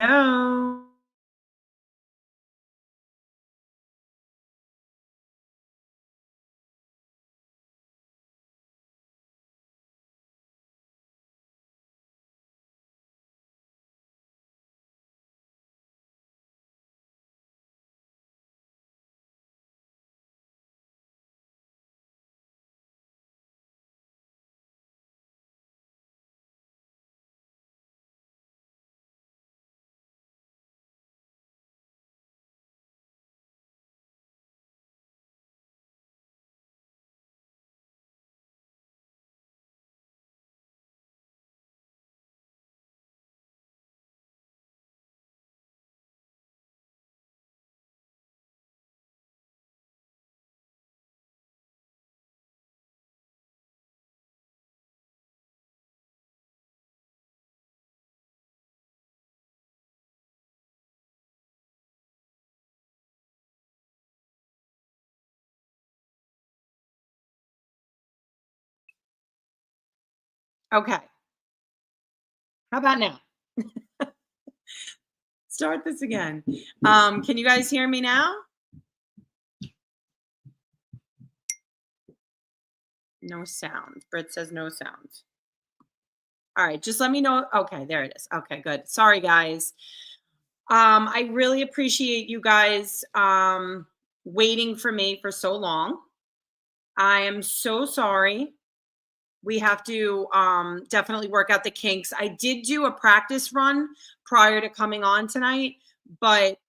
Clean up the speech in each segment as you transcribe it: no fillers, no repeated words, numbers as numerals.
Hello. Okay. How about now? Start this again. Can you guys hear me now? No sound. Britt says no sound. All right, just let me know. Okay, there it is. Okay, good. Sorry, guys. I really appreciate you guys waiting for me for so long. I am so sorry. We have to definitely work out the kinks. I did do a practice run prior to coming on tonight, but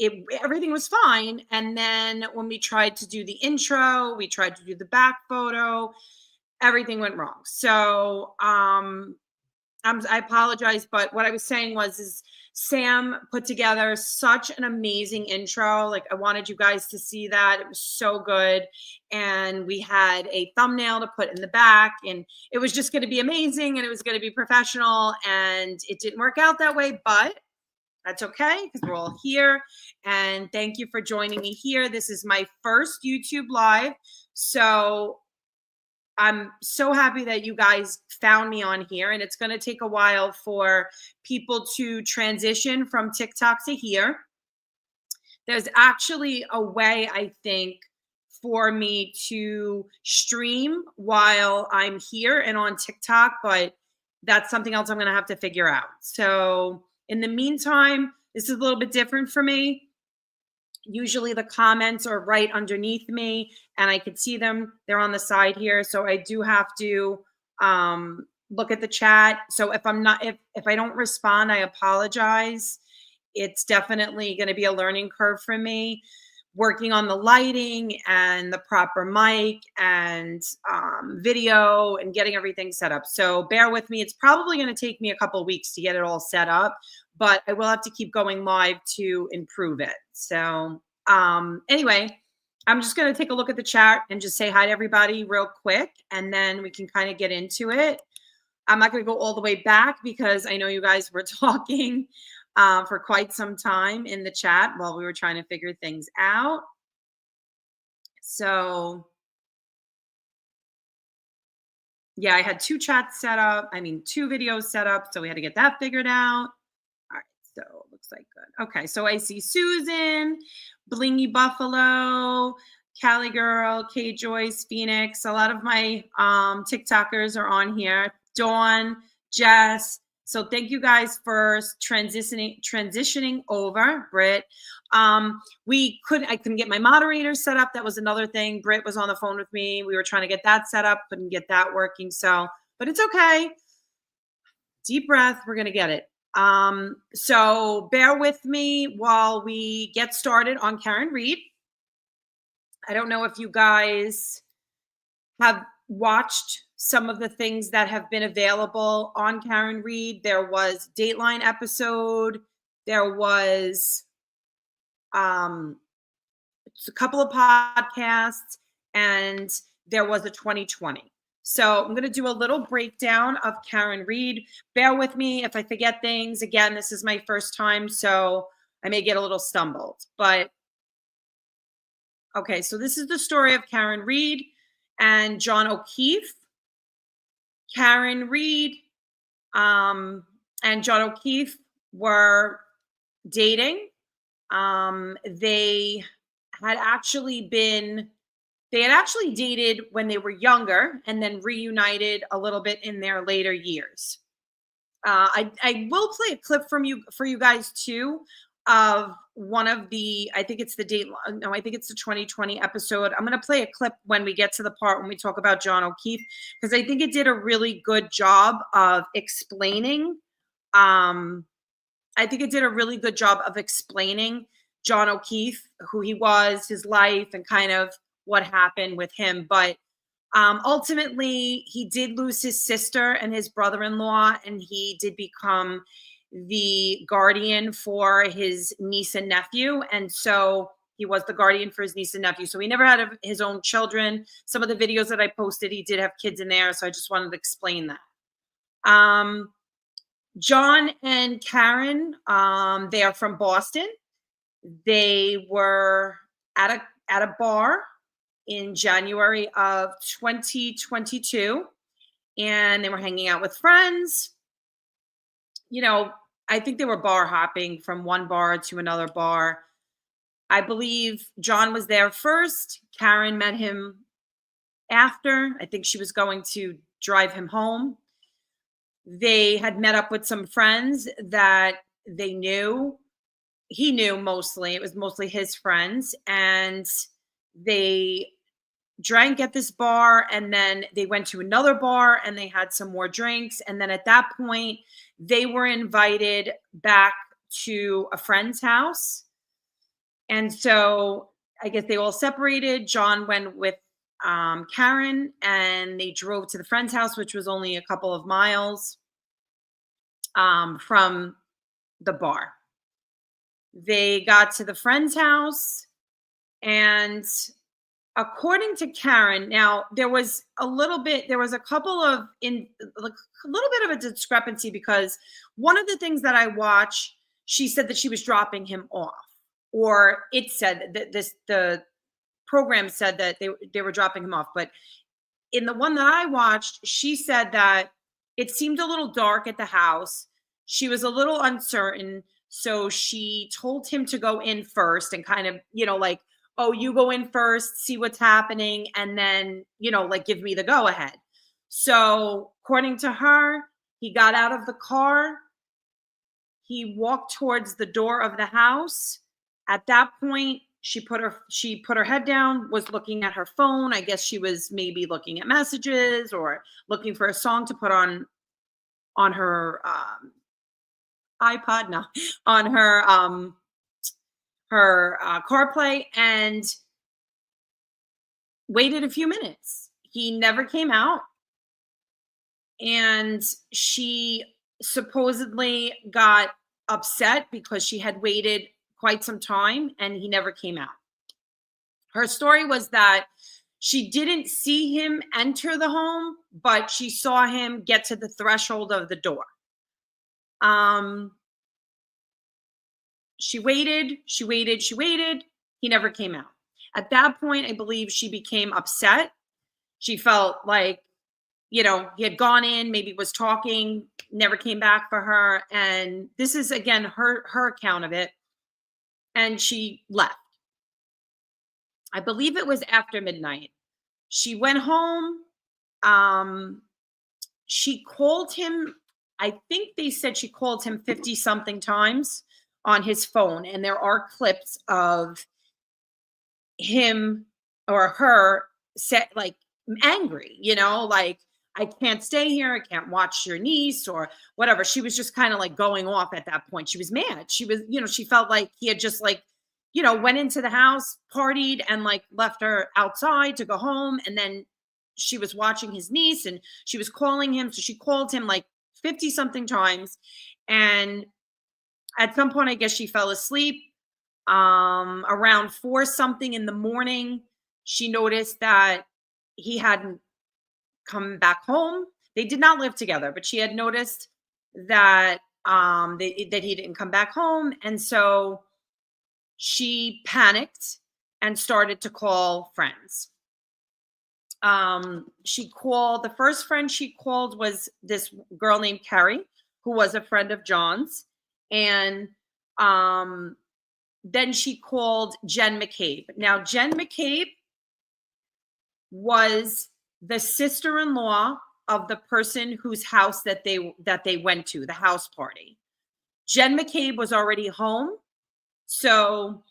everything was fine. And then when we tried to do the intro, we tried to do the back photo, everything went wrong. So I apologize, but what I was saying was is Sam put together such an amazing intro. Like I wanted you guys to see that. It was so good. And we had a thumbnail to put in the back, and it was just going to be amazing and it was going to be professional. And it didn't work out that way, but that's okay because we're all here. And thank you for joining me here. This is my first YouTube live. So I'm so happy that you guys found me on here, and it's going to take a while for people to transition from TikTok to here. There's actually a way, I think, for me to stream while I'm here and on TikTok, but that's something else I'm going to have to figure out. So, in the meantime, this is a little bit different for me. Usually the comments are right underneath me and I could see them. They're on the side here. So I do have to look at the chat. So if I don't respond, I apologize. It's definitely going to be a learning curve for me, working on the lighting and the proper mic and video and getting everything set up. So bear with me. It's probably going to take me a couple weeks to get it all set up, but I will have to keep going live to improve it. So anyway, I'm just going to take a look at the chat and just say hi to everybody real quick, and then we can kind of get into it. I'm not going to go all the way back because I know you guys were talking for quite some time in the chat while we were trying to figure things out. So, yeah, I had two chats set up. I mean, two videos set up. So we had to get that figured out. All right. So it looks like good. Okay. So I see Susan, Blingy Buffalo, Cali Girl, K Joyce, Phoenix. A lot of my TikTokers are on here. Dawn, Jess. So thank you guys for transitioning over, Britt. I couldn't get my moderators set up. That was another thing. Britt was on the phone with me. We were trying to get that set up, couldn't get that working. So, but it's okay. Deep breath. We're gonna get it. So bear with me while we get started on Karen Read. I don't know if you guys have watched some of the things that have been available on Karen Read. There was Dateline episode. There was a couple of podcasts, and there was a 2020. So I'm going to do a little breakdown of Karen Read. Bear with me if I forget things. Again, this is my first time, so I may get a little stumbled. But okay, so this is the story of Karen Read and John O'Keefe. Karen Read and John O'Keefe were dating. They had actually been they had actually dated when they were younger and then reunited a little bit in their later years. I will play a clip from you for you guys too of one of the I think it's the date no I think it's the 2020 episode. I'm going to play a clip when we get to the part when we talk about John O'Keefe because I think it did a really good job of explaining um I think it did a really good job of explaining John O'Keefe, who he was, his life, and kind of what happened with him. But ultimately, he did lose his sister and his brother in law, and he did become the guardian for his niece and nephew. And so he was the guardian for his niece and nephew. So he never had his own children. Some of the videos that I posted, he did have kids in there. So I just wanted to explain that. John and Karen, they are from Boston. They were at a bar in January of 2022, and they were hanging out with friends. You know, I think they were bar hopping from one bar to another bar. I believe John was there first. Karen met him after. I think she was going to drive him home. They had met up with some friends that they knew. He knew mostly. It was mostly his friends. And they drank at this bar and then they went to another bar and they had some more drinks. And then at that point, they were invited back to a friend's house. And so I guess they all separated. John went with Karen and they drove to the friend's house, which was only a couple of miles from the bar. They got to the friend's house, and according to Karen, now there was a little bit, there was a couple of like a little bit of a discrepancy because one of the things that I watch, she said that she was dropping him off, or it said that the program said that they were dropping him off, but in the one that I watched, she said that it seemed a little dark at the house. She was a little uncertain. So she told him to go in first and kind of, like, oh, you go in first, see what's happening, and then, like give me the go ahead. So according to her, he got out of the car. He walked towards the door of the house. At that point, she put her head down, was looking at her phone. I guess she was maybe looking at messages or looking for a song to put on her iPod, no, on her CarPlay, and waited a few minutes. He never came out, and she supposedly got upset because she had waited quite some time and he never came out. Her story was that she didn't see him enter the home, but she saw him get to the threshold of the door. She waited. He never came out. At that point, I believe she became upset. She felt like, he had gone in, maybe was talking, never came back for her. And this is, again, her account of it. And she left. I believe it was after midnight. She went home. She called him. I think they said she called him 50 something times on his phone. And there are clips of him or her set like angry, like, I can't stay here. I can't watch your niece or whatever. She was just kind of like going off at that point. She was mad. She was, she felt like he had just like, went into the house, partied, and like left her outside to go home. And then she was watching his niece and she was calling him. So she called him like 50 something times. And at some point, I guess she fell asleep. Around 4 something in the morning, she noticed that he hadn't come back home. They did not live together, but she had noticed that that he didn't come back home. And so she panicked and started to call friends. The first friend she called was this girl named Carrie, who was a friend of John's. And then she called Jen McCabe. Now, Jen McCabe was the sister-in-law of the person whose house that they went to, the house party. Jen McCabe was already home, so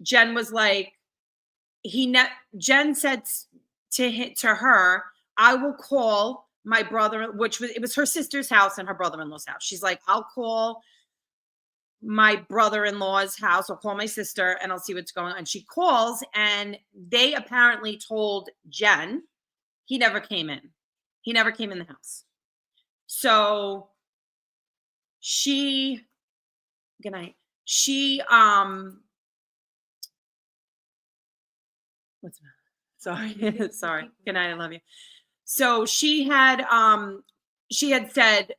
Jen was like, Jen said to her, "I will call my brother," which was, it was her sister's house and her brother-in-law's house. She's like, "I'll call my brother-in-law's house. I'll call my sister and I'll see what's going on." And she calls, and they apparently told Jen he never came in. He never came in the house. So she, good night. She, what's sorry, sorry. Good night. I love you. So she had said,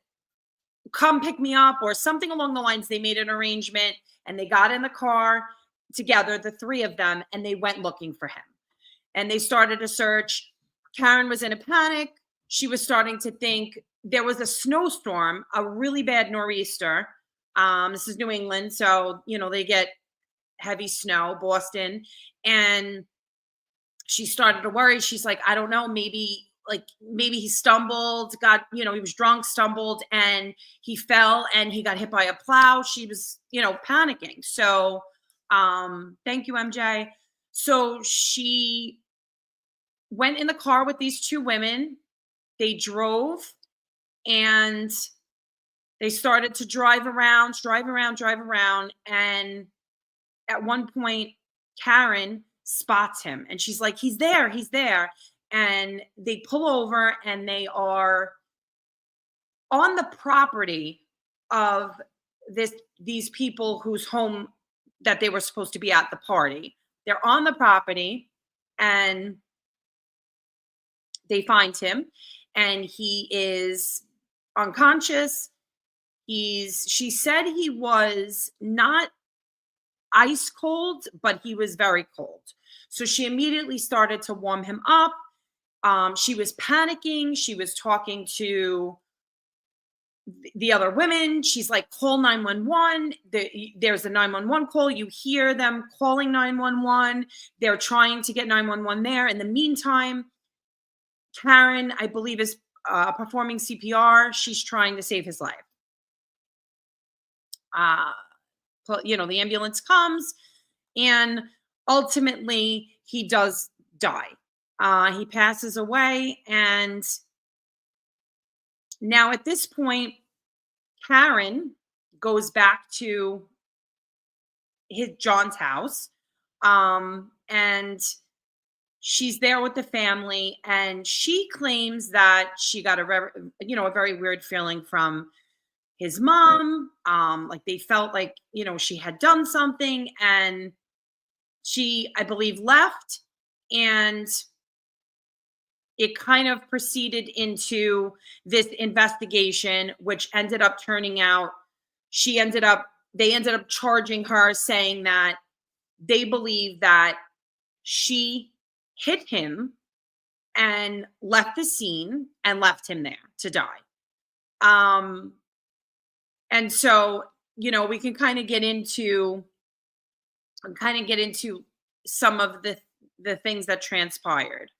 "Come pick me up," or something along the lines. They made an arrangement and they got in the car together, the three of them, and they went looking for him. And they started a search. Karen was in a panic. She was starting to think there was a snowstorm, a really bad nor'easter. This is New England, so they get heavy snow, Boston, and she started to worry. She's like, "I don't know, maybe he stumbled, he was drunk, stumbled, and he fell and he got hit by a plow." She was, panicking. So, thank you, MJ. So she went in the car with these two women. They drove and they started to drive around. And at one point, Karen spots him and she's like, he's there. And they pull over and they are on the property of these people whose home that they were supposed to be at the party. They're on the property and they find him and he is unconscious. She said he was not ice cold, but he was very cold. So she immediately started to warm him up. She was panicking. She was talking to the other women. She's like, "Call 911. There's a 911 call. You hear them calling 911. They're trying to get 911 there. In the meantime, Karen, I believe, is performing CPR. She's trying to save his life. The ambulance comes, and ultimately he does die. He passes away, and now at this point, Karen goes back to John's house, and she's there with the family, and she claims that she got a very weird feeling from his mom. Like they felt like, she had done something, and she, I believe, left, and it kind of proceeded into this investigation, which ended up turning out, they ended up charging her, saying that they believe that she hit him and left the scene and left him there to die. And so, we can kind of get into some of the things that transpired.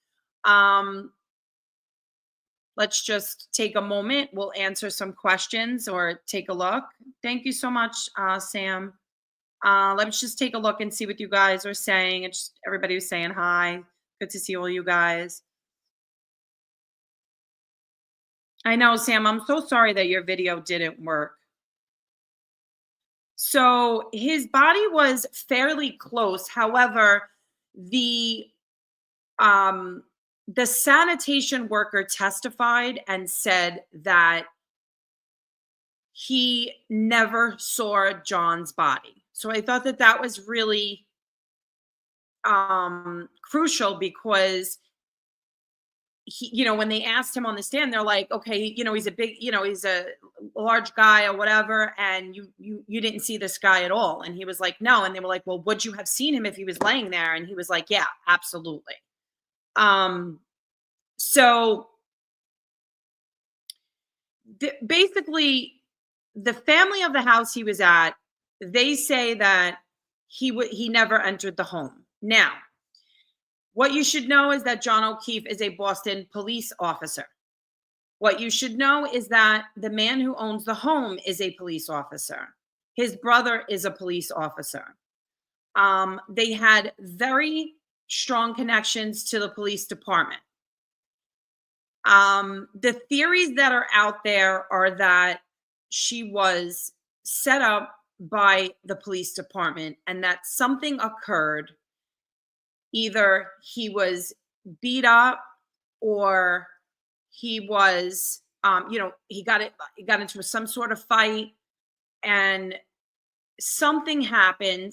Let's just take a moment. We'll answer some questions or take a look. Thank you so much, Sam. Let's just take a look and see what you guys are saying. It's everybody was saying hi. Good to see all you guys. I know, Sam, I'm so sorry that your video didn't work. So his body was fairly close. However, the sanitation worker testified and said that he never saw John's body. So I thought that was really crucial, because when they asked him on the stand, they're like, "Okay, he's a big, he's a large guy or whatever, and you didn't see this guy at all." And he was like, "No." And they were like, "Well, would you have seen him if he was laying there?" And he was like, "Yeah, absolutely." So basically the family of the house he was at, they say that he never entered the home. Now, what you should know is that John O'Keefe is a Boston police officer. What you should know is that the man who owns the home is a police officer. His brother is a police officer. They had very strong connections to the police department. The theories that are out there are that she was set up by the police department and that something occurred. Either he was beat up or he was, he got into some sort of fight and something happened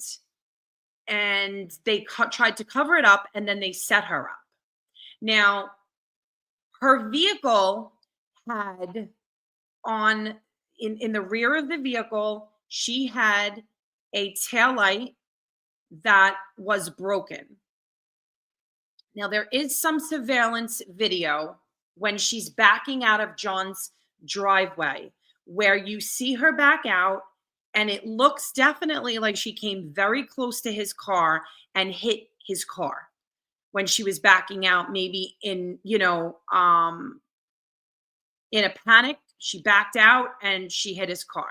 and they tried to cover it up and then they set her up. Now, her vehicle had in the rear of the vehicle, she had a taillight that was broken. Now, there is some surveillance video when she's backing out of John's driveway where you see her back out and it looks definitely like she came very close to his car and hit his car when she was backing out, maybe in a panic. She backed out and she hit his car.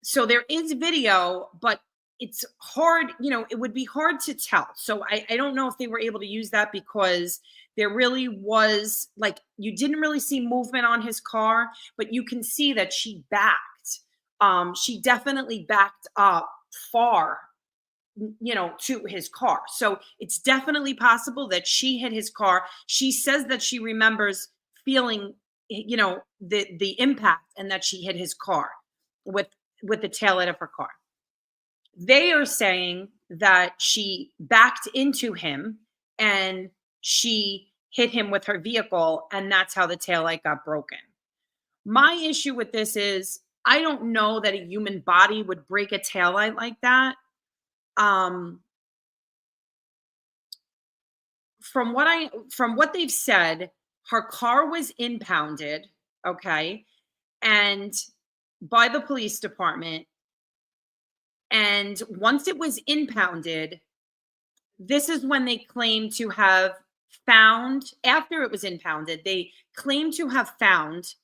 So there is video, but it's hard, it would be hard to tell. So I don't know if they were able to use that because there really was, like, you didn't really see movement on his car, but you can see that she backed. She definitely backed up far, to his car. So it's definitely possible that she hit his car. She says that she remembers feeling, the impact and that she hit his car with the taillight of her car. They are saying that she backed into him and she hit him with her vehicle, and that's how the taillight got broken. My issue with this is I don't know that a human body would break a taillight like that. From what they've said, her car was impounded, okay, and by the police department. And once it was impounded, this is when they claim to have found, after it was impounded, they claim to have found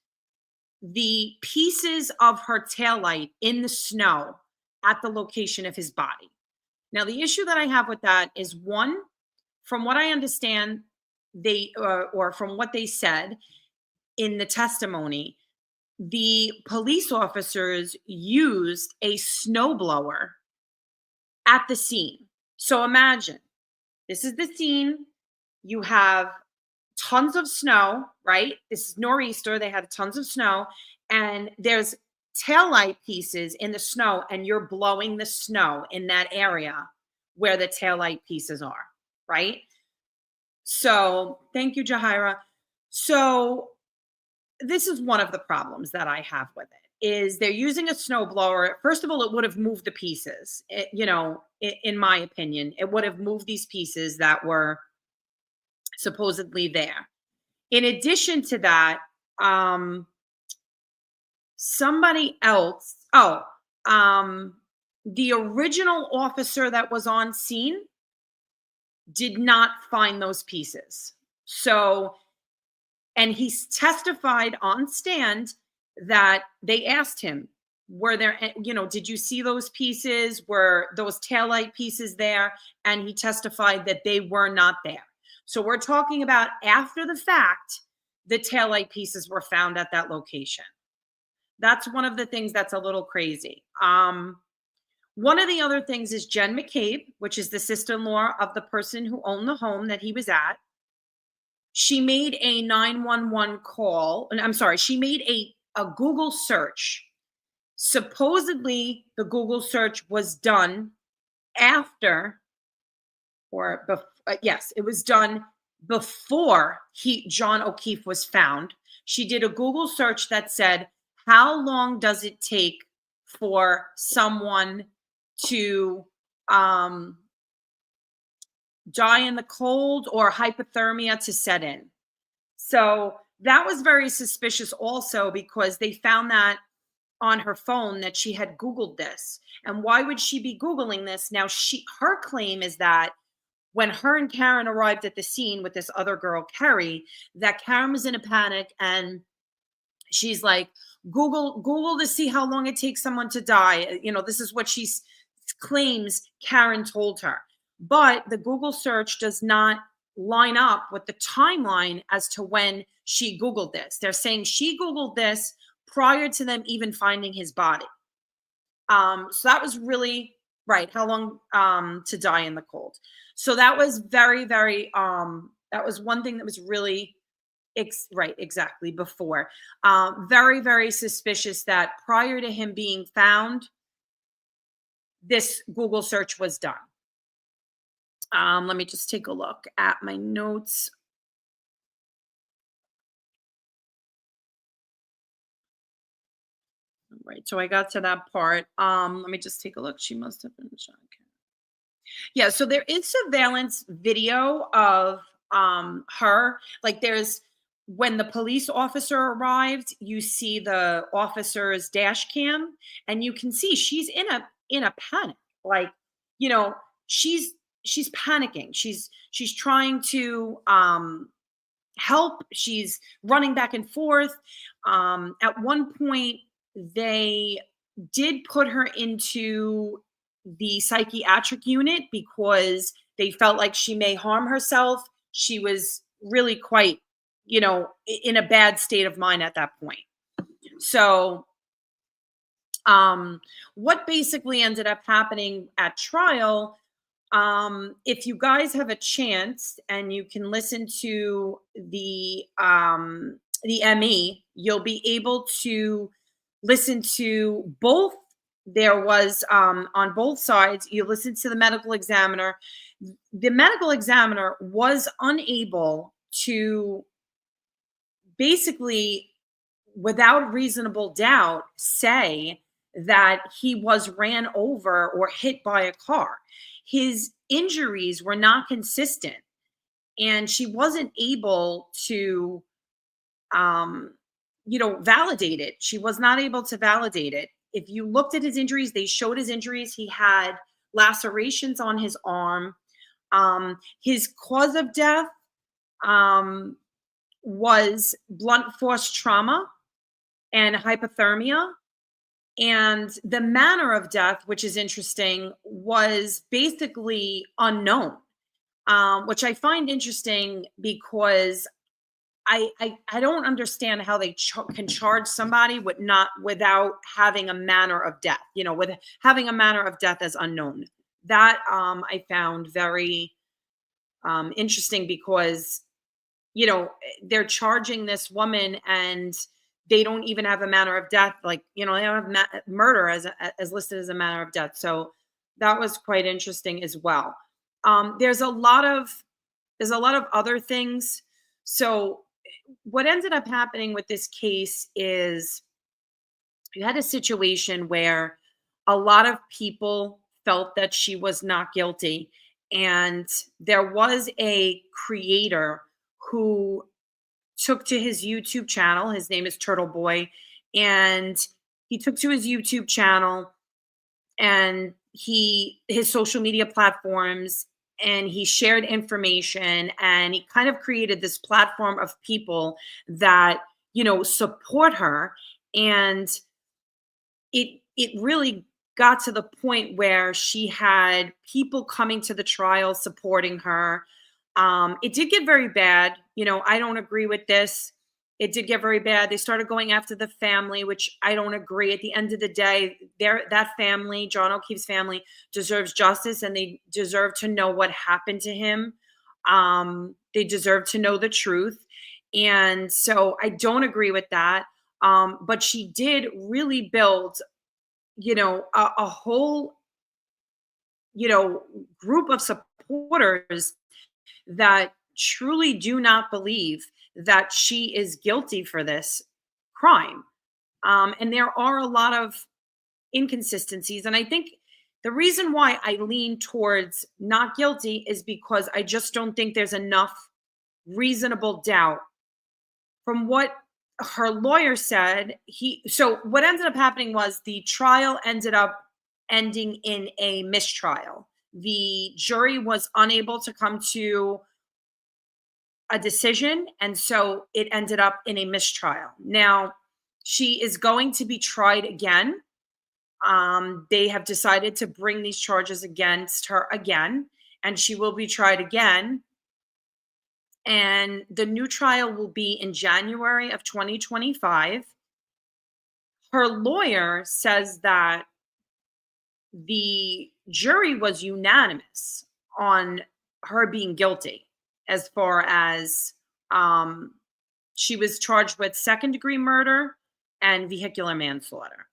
the pieces of her taillight in the snow at the location of his body. Now, the issue that I have with that is, one, from what I understand, or from what they said in the testimony, the police officers used a snowblower at the scene. So imagine, this is the scene. You have tons of snow, right? This is nor'easter. They had tons of snow, and there's taillight pieces in the snow, and you're blowing the snow in that area where the taillight pieces are, right? So thank you, Jahira. So this is one of the problems that I have with it, is they're using a snowblower. First of all, it would have moved the pieces. In my opinion, it would have moved these pieces that were supposedly there. In addition to that, somebody else, the original officer that was on scene did not find those pieces. So, and he's testified on stand that they asked him, were there, did you see those pieces? Were those taillight pieces there? And he testified that they were not there. So we're talking about after the fact, the taillight pieces were found at that location. That's one of the things that's a little crazy. One of the other things is Jen McCabe, which is the sister-in-law of the person who owned the home that he was at. She made a 911 call, and I'm sorry, she made a Google search. Supposedly, the Google search was done after, or yes, it was done before John O'Keefe was found. She did a Google search that said, how long does it take for someone to die in the cold or hypothermia to set in? So that was very suspicious also, because they found that on her phone that she had Googled this. And why would she be Googling this? Now, her claim is that when her and Karen arrived at the scene with this other girl, Kerry, that Karen was in a panic and she's like, Google to see how long it takes someone to die. This is what she claims Karen told her. But the Google search does not line up with the timeline as to when she Googled this. They're saying she Googled this prior to them even finding his body. So that was really right. How long to die in the cold. So that was very, very, that was one thing that was really right, exactly, before. Very, very suspicious that prior to him being found, this Google search was done. Let me just take a look at my notes. Right, so I got to that part. Let me just take a look. She must have been shot. Yeah, so there is surveillance video of her. Like, there's when the police officer arrived, you see the officer's dash cam, and you can see she's in a panic. Like, you know, she's panicking. She's trying to help. She's running back and forth. At one point, they did put her into the psychiatric unit because they felt like she may harm herself. She was really quite, in a bad state of mind at that point. So, what basically ended up happening at trial, if you guys have a chance and you can listen to the ME, you'll be able to listen to both. There was on both sides, you listen to the medical examiner. The medical examiner was unable to basically, without reasonable doubt, say that he was ran over or hit by a car. His injuries were not consistent, and she wasn't able to validate it. She was not able to validate it. If you looked at his injuries, they showed his injuries. He had lacerations on his arm. His cause of death was blunt force trauma and hypothermia. And the manner of death, which is interesting, was basically unknown, which I find interesting because I don't understand how they can charge somebody without having a manner of death, with having a manner of death as unknown. That I found very interesting because, they're charging this woman and they don't even have a manner of death. Like, they don't have murder as listed as a manner of death. So that was quite interesting as well. There's a lot of other things. So what ended up happening with this case is you had a situation where a lot of people felt that she was not guilty. And there was a creator who took to his YouTube channel. His name is Turtle Boy. And he took to his YouTube channel and his social media platforms, and he shared information, and he kind of created this platform of people that, support her. And it really got to the point where she had people coming to the trial supporting her. It did get very bad. I don't agree with this. It did get very bad. They started going after the family, which I don't agree. At the end of the day, that family, John O'Keefe's family, deserves justice, and they deserve to know what happened to him. They deserve to know the truth. And so I don't agree with that. But she did really build, a whole, group of supporters that truly do not believe that she is guilty for this crime. And there are a lot of inconsistencies. And I think the reason why I lean towards not guilty is because I just don't think there's enough reasonable doubt from what her lawyer said so what ended up happening was the trial ended up ending in a mistrial. The jury was unable to come to a decision, and so it ended up in a mistrial. Now, she is going to be tried again. They have decided to bring these charges against her again, and she will be tried again. And the new trial will be in January of 2025. Her lawyer says that the jury was unanimous on her being guilty as far as she was charged with second-degree murder and vehicular manslaughter.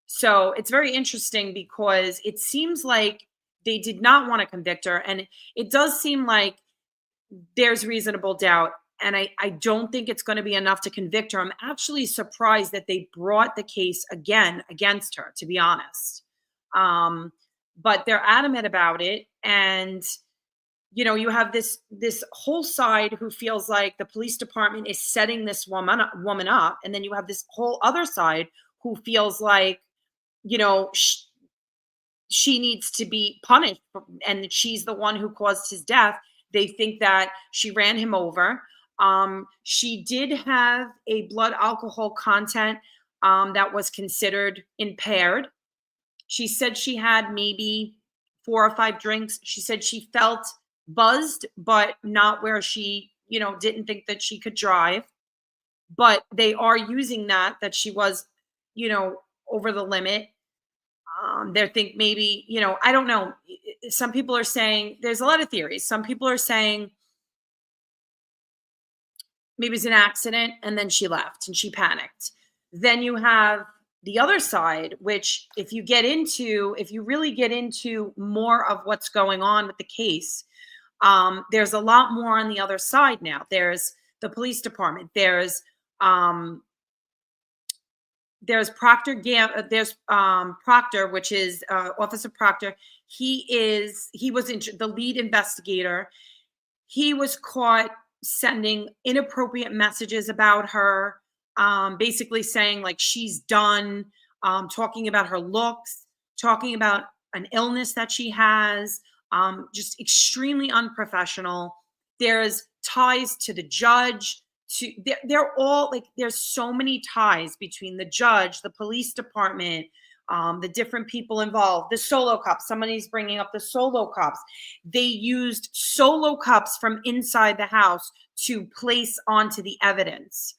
So it's very interesting because it seems like they did not want to convict her. And it does seem like there's reasonable doubt. And I don't think it's going to be enough to convict her. I'm actually surprised that they brought the case again against her, to be honest. But they're adamant about it. And you have this whole side who feels like the police department is setting this woman up, and then you have this whole other side who feels like she needs to be punished, and she's the one who caused his death. They think that she ran him over. She did have a blood alcohol content that was considered impaired. She said she had maybe 4 or 5 drinks. She said she felt buzzed, but not where she, didn't think that she could drive. But they are using that she was, over the limit. They think maybe, I don't know. Some people are saying there's a lot of theories. Some people are saying maybe it's an accident and then she left and she panicked. Then you have the other side, which if you really get into more of what's going on with the case, there's a lot more on the other side now. There's the police department. There's Proctor Proctor, which is Officer Proctor. He was the lead investigator. He was caught sending inappropriate messages about her, basically saying like she's done, talking about her looks, talking about an illness that she has, just extremely unprofessional. There's ties to the judge. They're all like, there's so many ties between the judge, the police department, the different people involved, the solo cops. Somebody's bringing up the solo cops. They used solo cops from inside the house to place onto the evidence.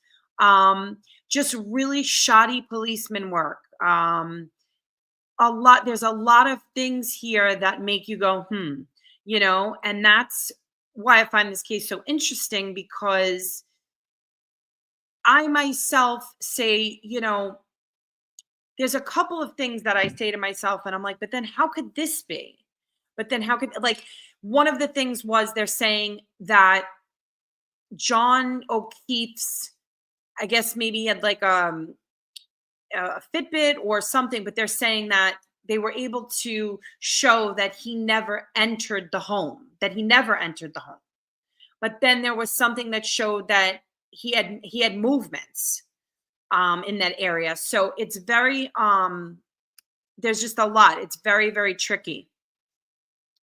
Just really shoddy policeman work. There's a lot of things here that make you go, and that's why I find this case so interesting, because I myself say, there's a couple of things that I say to myself and I'm like, but then how could this be? But then how could, like, one of the things was they're saying that John O'Keefe's, I guess maybe he had like a Fitbit or something, but they're saying that they were able to show that he never entered the home, But then there was something that showed that he had movements in that area. So it's very there's just a lot. It's very, very tricky.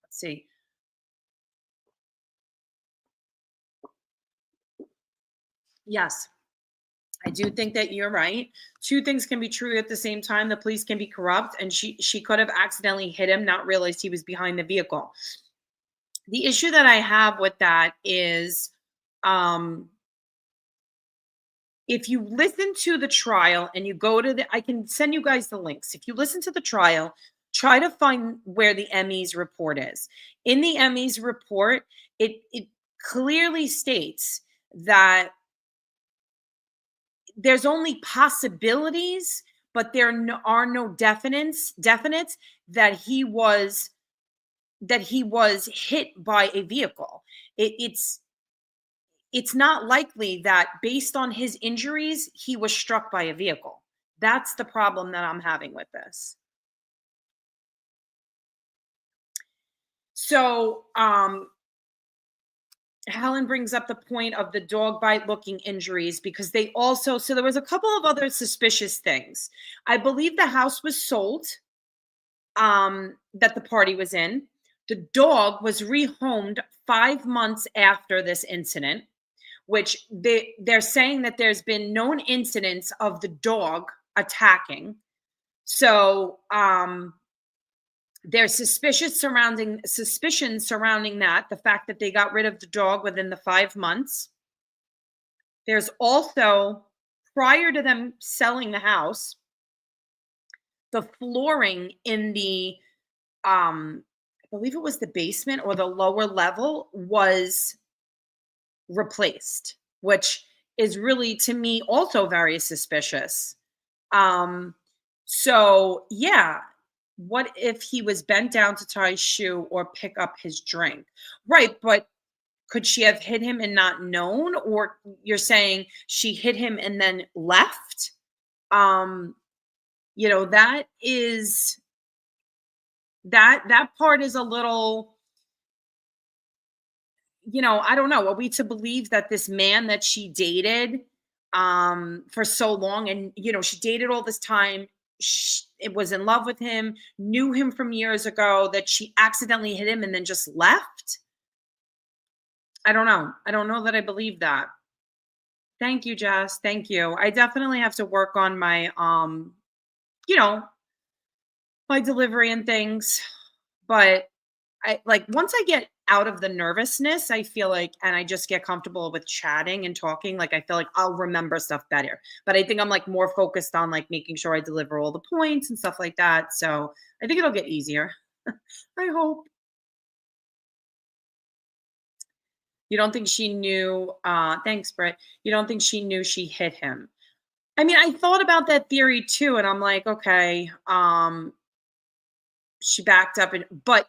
Let's see. Yes, I do think that you're right. Two things can be true at the same time. The police can be corrupt, and she could have accidentally hit him, not realized he was behind the vehicle. The issue that I have with that is if you listen to the trial and you go to I can send you guys the links. If you listen to the trial, try to find where the ME's report is. In the ME's report, it clearly states that there's only possibilities, but there are no definites that he was hit by a vehicle. It's not likely that based on his injuries, he was struck by a vehicle. That's the problem that I'm having with this. So, Helen brings up the point of the dog bite looking injuries because they also, so there was a couple of other suspicious things. I believe the house was sold, that the party was in. The dog was rehomed 5 months after this incident, which they're saying that there's been known incidents of the dog attacking. So there's suspicion surrounding that, the fact that they got rid of the dog within the 5 months. There's also, prior to them selling the house, the flooring in the I believe it was the basement or the lower level was replaced, which is really, to me, also very suspicious. Um, so yeah, what if he was bent down to tie his shoe or pick up his drink? Right, but could she have hit him and not known? Or you're saying she hit him and then left? Um, that is that part is a little, I don't know. Are we to believe that this man that she dated for so long, and she dated all this time, it was in love with him, knew him from years ago, that she accidentally hit him and then just left? I don't know. I don't know that I believe that. Thank you, Jess. Thank you. I definitely have to work on my you know, my delivery and things, but I like, once I get out of the nervousness, I feel like, and I just get comfortable with chatting and talking, like I feel like I'll remember stuff better. But I think I'm like more focused on like making sure I deliver all the points and stuff like that. So I think it'll get easier. I hope. You don't think she knew, thanks, Britt. You don't think she knew she hit him? I mean, I thought about that theory too, and I'm like, okay, she backed up, and but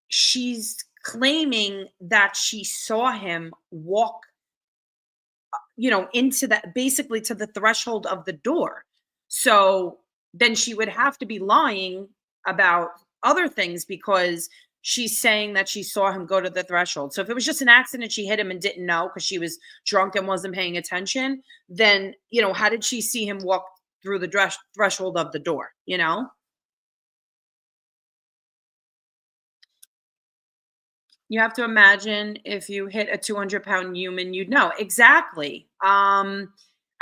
she's claiming that she saw him walk, into that, basically to the threshold of the door. So then she would have to be lying about other things, because she's saying that she saw him go to the threshold. So if it was just an accident, she hit him and didn't know because she was drunk and wasn't paying attention, then, how did she see him walk through the threshold of the door, You have to imagine, if you hit a 200-pound human, you'd know. Exactly. I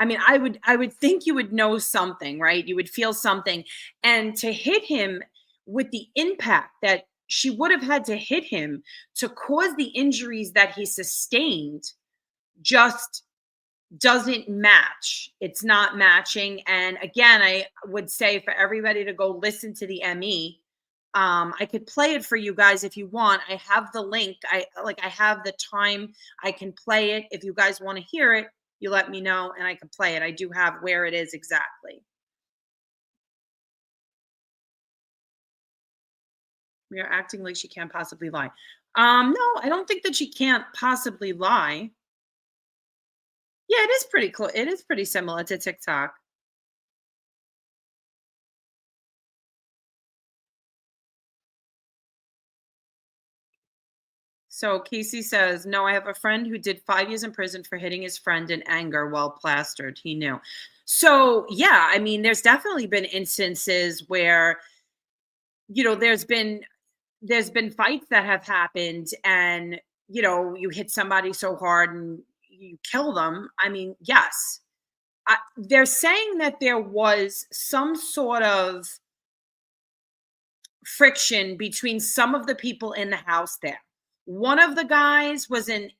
mean, I would think you would know something, right? You would feel something. And to hit him with the impact that she would have had to hit him to cause the injuries that he sustained, just doesn't match. It's not matching. And again, I would say for everybody to go listen to the ME. I could play it for you guys if you want. I have the link. I have the time. I can play it. If you guys want to hear it, you let me know and I can play it. I do have where it is exactly. We are acting like she can't possibly lie. No, I don't think that she can't possibly lie. Yeah, it is pretty close. It is pretty similar to TikTok. So Casey says, no, I have a friend who did 5 years in prison for hitting his friend in anger while plastered. He knew. So yeah, I mean, there's definitely been instances where, there's been fights that have happened, and you hit somebody so hard and you kill them. I mean, yes. They're saying that there was some sort of friction between some of the people in the house there. One of the guys was um,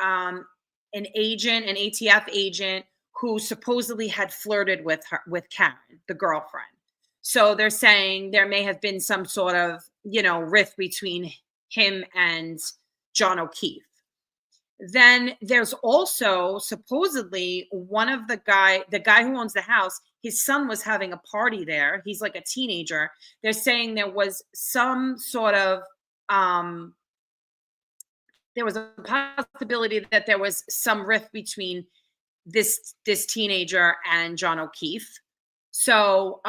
an agent, an ATF agent, who supposedly had flirted with Karen, the girlfriend. So they're saying there may have been some sort of, rift between him and John O'Keefe. Then there's also supposedly the guy who owns the house, his son was having a party there. He's like a teenager. They're saying there was some sort of um there was a possibility that there was some rift between this teenager and John O'Keefe. So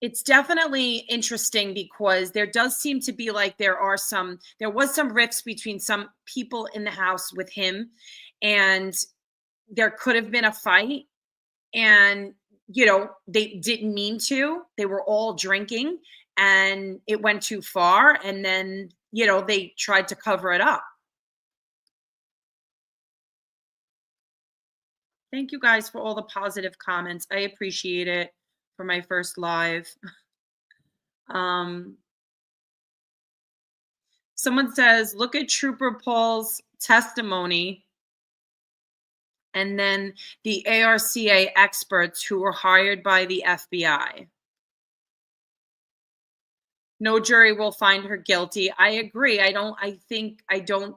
It's definitely interesting because there does seem to be like there was some rifts between some people in the house with him, and there could have been a fight, and they didn't mean to. They were all drinking, and it went too far, and then they tried to cover it up. Thank you guys for all the positive comments. I appreciate it for my first live. Um, Someone says, look at Trooper Paul's testimony and then the ARCA experts who were hired by the FBI. No jury will find her guilty. I agree. I don't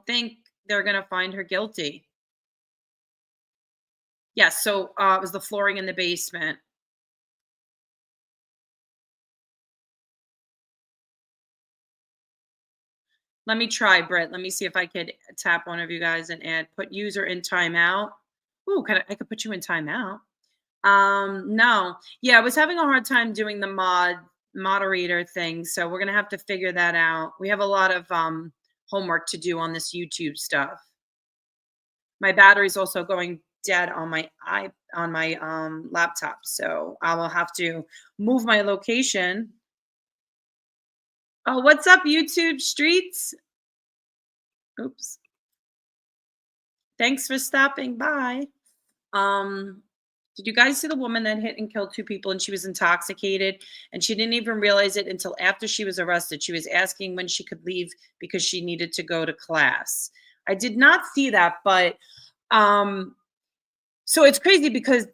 think they're going to find her guilty. Yes. So it was the flooring in the basement. Let me try, Britt. Let me see if I could tap one of you guys and add put user in timeout. Ooh, I could put you in timeout. No. Yeah, I was having a hard time doing the moderator thing, so we're gonna have to figure that out. We have a lot of homework to do on this YouTube stuff. My battery's also going dead on my laptop, so I will have to move my location. Oh, what's up, YouTube streets? Oops. Thanks for stopping by. Um, did you guys see the woman that hit and killed two people and she was intoxicated and she didn't even realize it until after she was arrested? She was asking when she could leave because she needed to go to class. I did not see that, but um so it's crazy because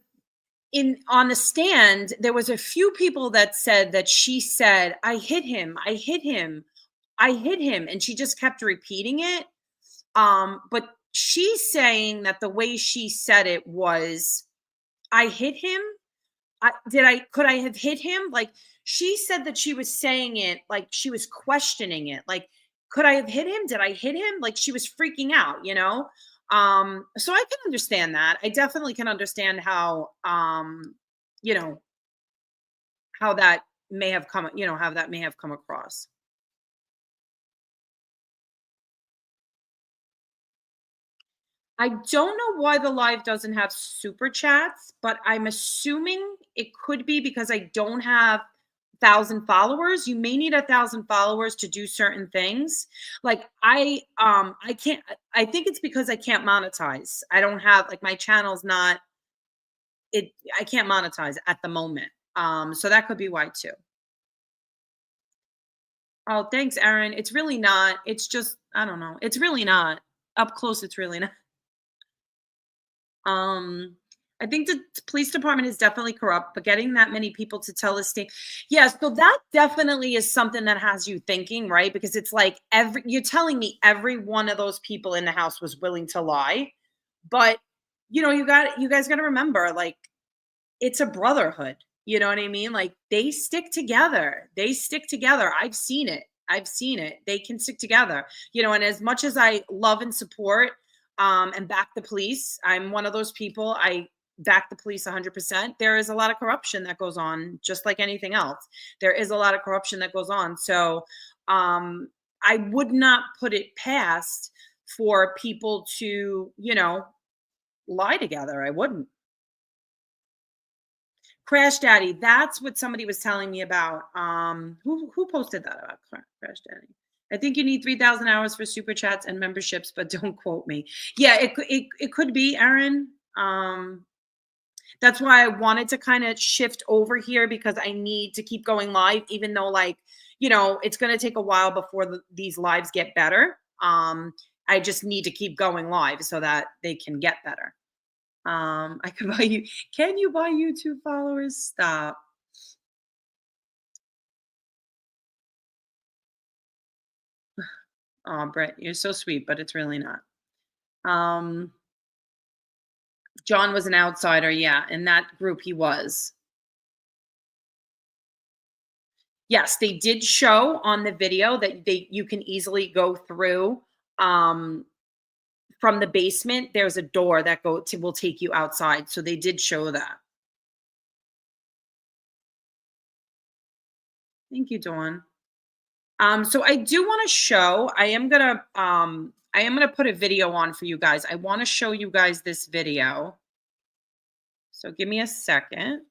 in on the stand there was a few people that said that she said, I hit him, I hit him, I hit him, and she just kept repeating it. But she's saying that the way she said it was, I hit him. Could I have hit him? Like she said that she was saying it like she was questioning it. Like, could I have hit him? Did I hit him? Like she was freaking out. So I can understand that. I definitely can understand you know, how that may have how that may have come across. I don't know why the live doesn't have super chats, but I'm assuming it could be because I don't have 1,000 followers. You may need 1,000 followers to do certain things. Like I can't. I think it's because I can't monetize. I don't have like my channel's not it. I can't monetize at the moment. So that could be why too. Oh, thanks, Aaron. It's really not. It's just I don't know. It's really not up close. It's really not. Um, I think the police department is definitely corrupt, but getting that many people to tell the state, yeah, so that definitely is something that has you thinking, right? Because it's like you're telling me every one of those people in the house was willing to lie, but you guys got to remember, like it's a brotherhood. You know what I mean? Like they stick together. They stick together. I've seen it. I've seen it. They can stick together. And as much as I love and support and back the police, I'm one of those people. I back the police 100%. There is a lot of corruption that goes on, just like anything else. There is a lot of corruption that goes on. So I would not put it past for people to, lie together. I wouldn't. Crash Daddy, that's what somebody was telling me about. Who posted that about Crash Daddy? I think you need 3,000 hours for super chats and memberships, but don't quote me. Yeah, it could be, Aaron. That's why I wanted to kind of shift over here because I need to keep going live, even though it's going to take a while before these lives get better. I just need to keep going live so that they can get better. I could buy you. Can you buy YouTube followers? Stop. Oh, Brett, you're so sweet, but it's really not. Um, John was an outsider, yeah. In that group, he was. Yes, they did show on the video that you can easily go through from the basement. There's a door that will take you outside. So they did show that. Thank you, Dawn. So I do want to show, I am gonna put a video on for you guys. I want to show you guys this video. So give me a second.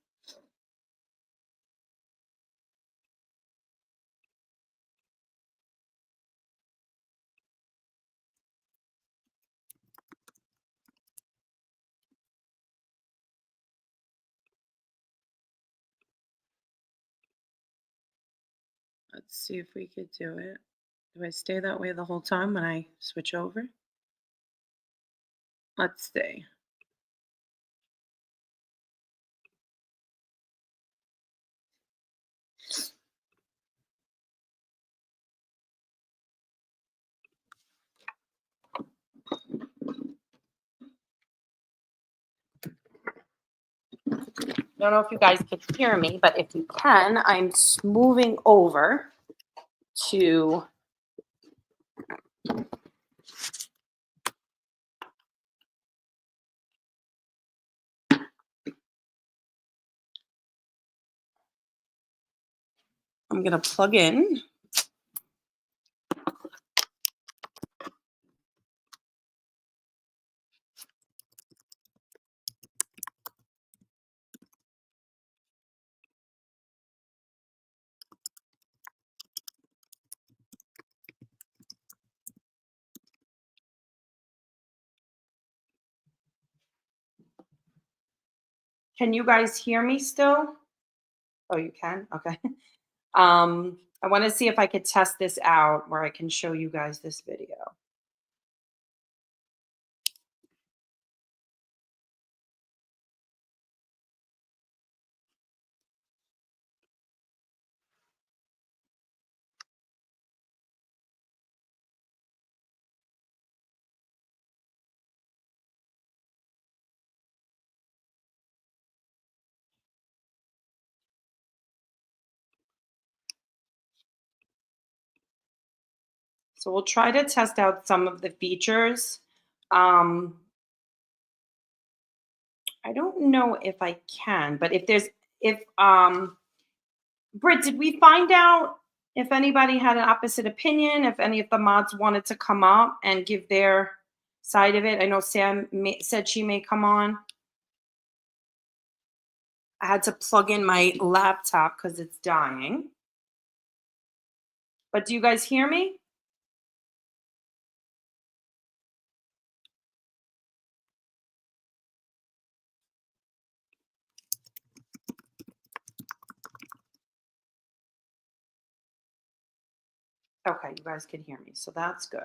Let's see if we could do it. Do I stay that way the whole time when I switch over? Let's see. Don't know if you guys can hear me, but if you can, I'm moving over to I'm gonna plug in. Can you guys hear me still? Oh, you can? Okay. I want to see if I could test this out where I can show you guys this video. So we'll try to test out some of the features. I don't know if I can, but if Britt, did we find out if anybody had an opposite opinion, if any of the mods wanted to come up and give their side of it? I know Sam said she may come on. I had to plug in my laptop because it's dying. But do you guys hear me? Okay, you guys can hear me, so that's good.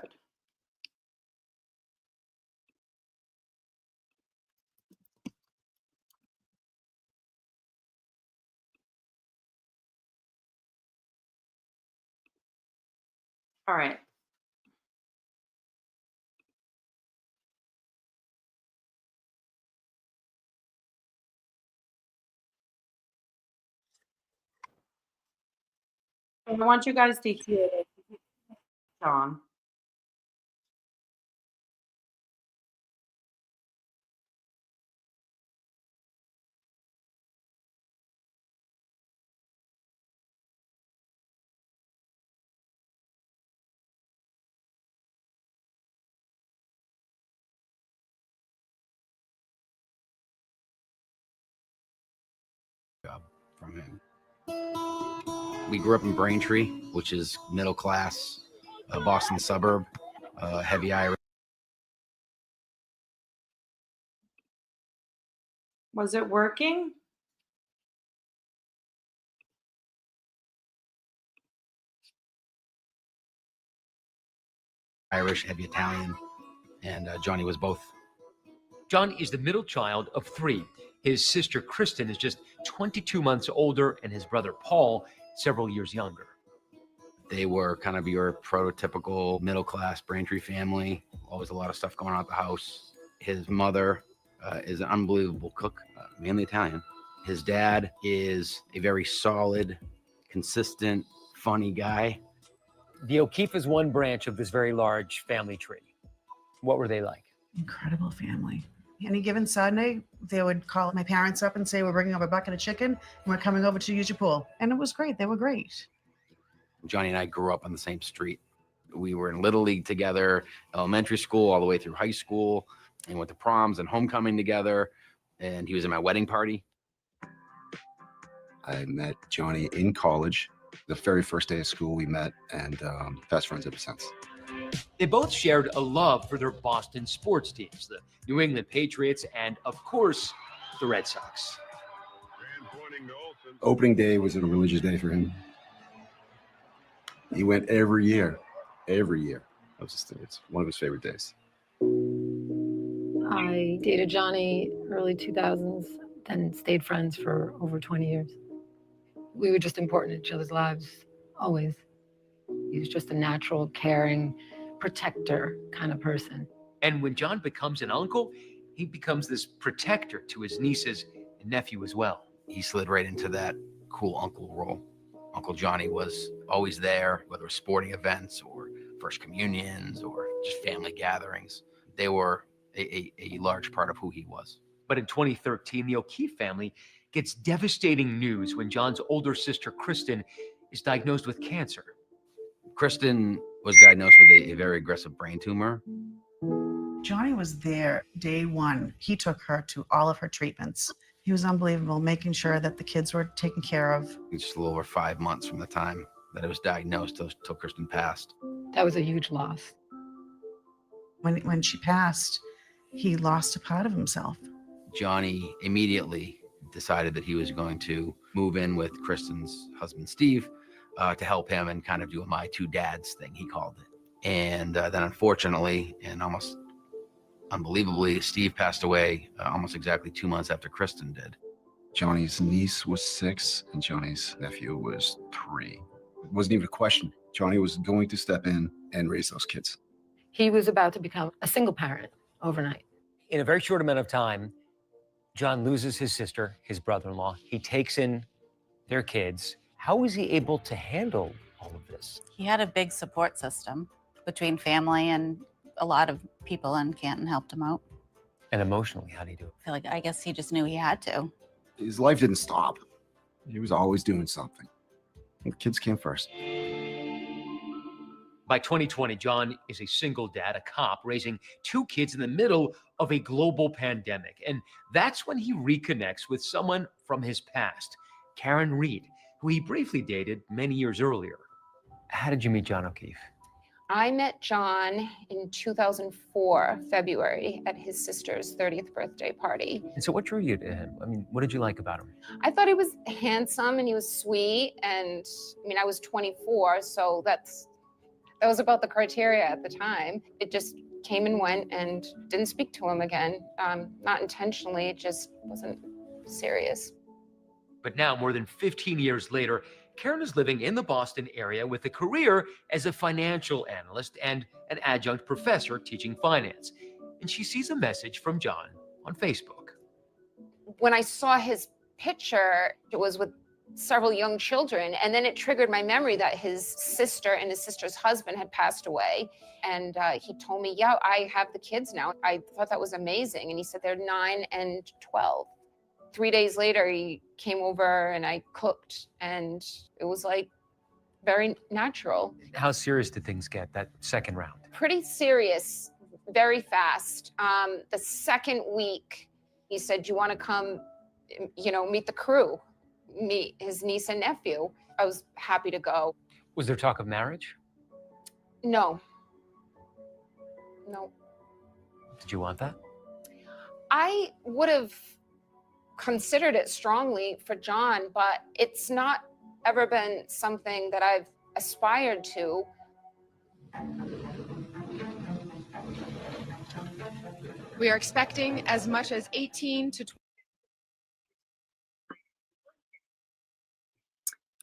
All right. I want you guys to hear it, John. From him. We grew up in Braintree, which is middle class, Boston suburb, heavy Irish. Was it working? Irish, heavy Italian, and Johnny was both. John is the middle child of three. His sister Kristen is just 22 months older, and his brother Paul several years younger. They were kind of your prototypical middle-class Braintree family. Always a lot of stuff going on at the house. His mother is an unbelievable cook, mainly Italian. His dad is a very solid, consistent, funny guy. The O'Keefe is one branch of this very large family tree. What were they like? Incredible family. Any given Sunday, they would call my parents up and say, we're bringing over a bucket of chicken and we're coming over to use your pool. And it was great. They were great. Johnny and I grew up on the same street. We were in Little League together, elementary school, all the way through high school, and went to proms and homecoming together. And he was at my wedding party. I met Johnny in college. The very first day of school we met, and fast friends ever since. They both shared a love for their Boston sports teams, the New England Patriots and, of course, the Red Sox. Opening day was a religious day for him. He went every year. Every year. It's one of his favorite days. I dated Johnny early 2000s, then stayed friends for over 20 years. We were just important in each other's lives, always. He was just a natural, caring, protector kind of person. And when John becomes an uncle, he becomes this protector to his nieces and nephew as well. He slid right into that cool uncle role. Uncle Johnny was always there, whether it was sporting events or first communions or just family gatherings. They were a large part of who he was. But in 2013, the O'Keefe family gets devastating news when John's older sister, Kristen, is diagnosed with cancer. Kristen was diagnosed with a very aggressive brain tumor. Johnny was there day one. He took her to all of her treatments. He was unbelievable, making sure that the kids were taken care of. It's just a little over 5 months from the time that it was diagnosed till Kristen passed. That was a huge loss. When she passed, he lost a part of himself. Johnny immediately decided that he was going to move in with Kristen's husband, Steve, to help him and kind of do a my two dads thing, he called it. And then unfortunately, and almost unbelievably, Steve passed away almost exactly 2 months after Kristen did. Johnny's niece was 6 and Johnny's nephew was 3. It wasn't even a question. Johnny was going to step in and raise those kids. He was about to become a single parent overnight. In a very short amount of time, John loses his sister, his brother-in-law. He takes in their kids. How was he able to handle all of this? He had a big support system between family and a lot of people in Canton helped him out. And emotionally, how do you do it? I feel like, I guess he just knew he had to. His life didn't stop. He was always doing something. And the kids came first. By 2020, John is a single dad, a cop, raising 2 kids in the middle of a global pandemic. And that's when he reconnects with someone from his past, Karen Reed, who he briefly dated many years earlier. How did you meet John O'Keefe? I met John in 2004, February, at his sister's 30th birthday party. And so what drew you to him? I mean, what did you like about him? I thought he was handsome and he was sweet. And I mean, I was 24, so that was about the criteria at the time. It just came and went and didn't speak to him again. Not intentionally, it just wasn't serious. But now, more than 15 years later, Karen is living in the Boston area with a career as a financial analyst and an adjunct professor teaching finance. And she sees a message from John on Facebook. When I saw his picture, it was with several young children, and then it triggered my memory that his sister and his sister's husband had passed away. And he told me, yeah, I have the kids now. I thought that was amazing. And he said they're 9 and 12. 3 days later, he came over and I cooked, and it was like very natural. How serious did things get that second round? Pretty serious, very fast. The second week, he said, "Do you want to come, meet the crew, meet his niece and nephew?" I was happy to go. Was there talk of marriage? No. Did you want that? I would have considered it strongly for John, but it's not ever been something that I've aspired to. We are expecting as much as 18 to 20.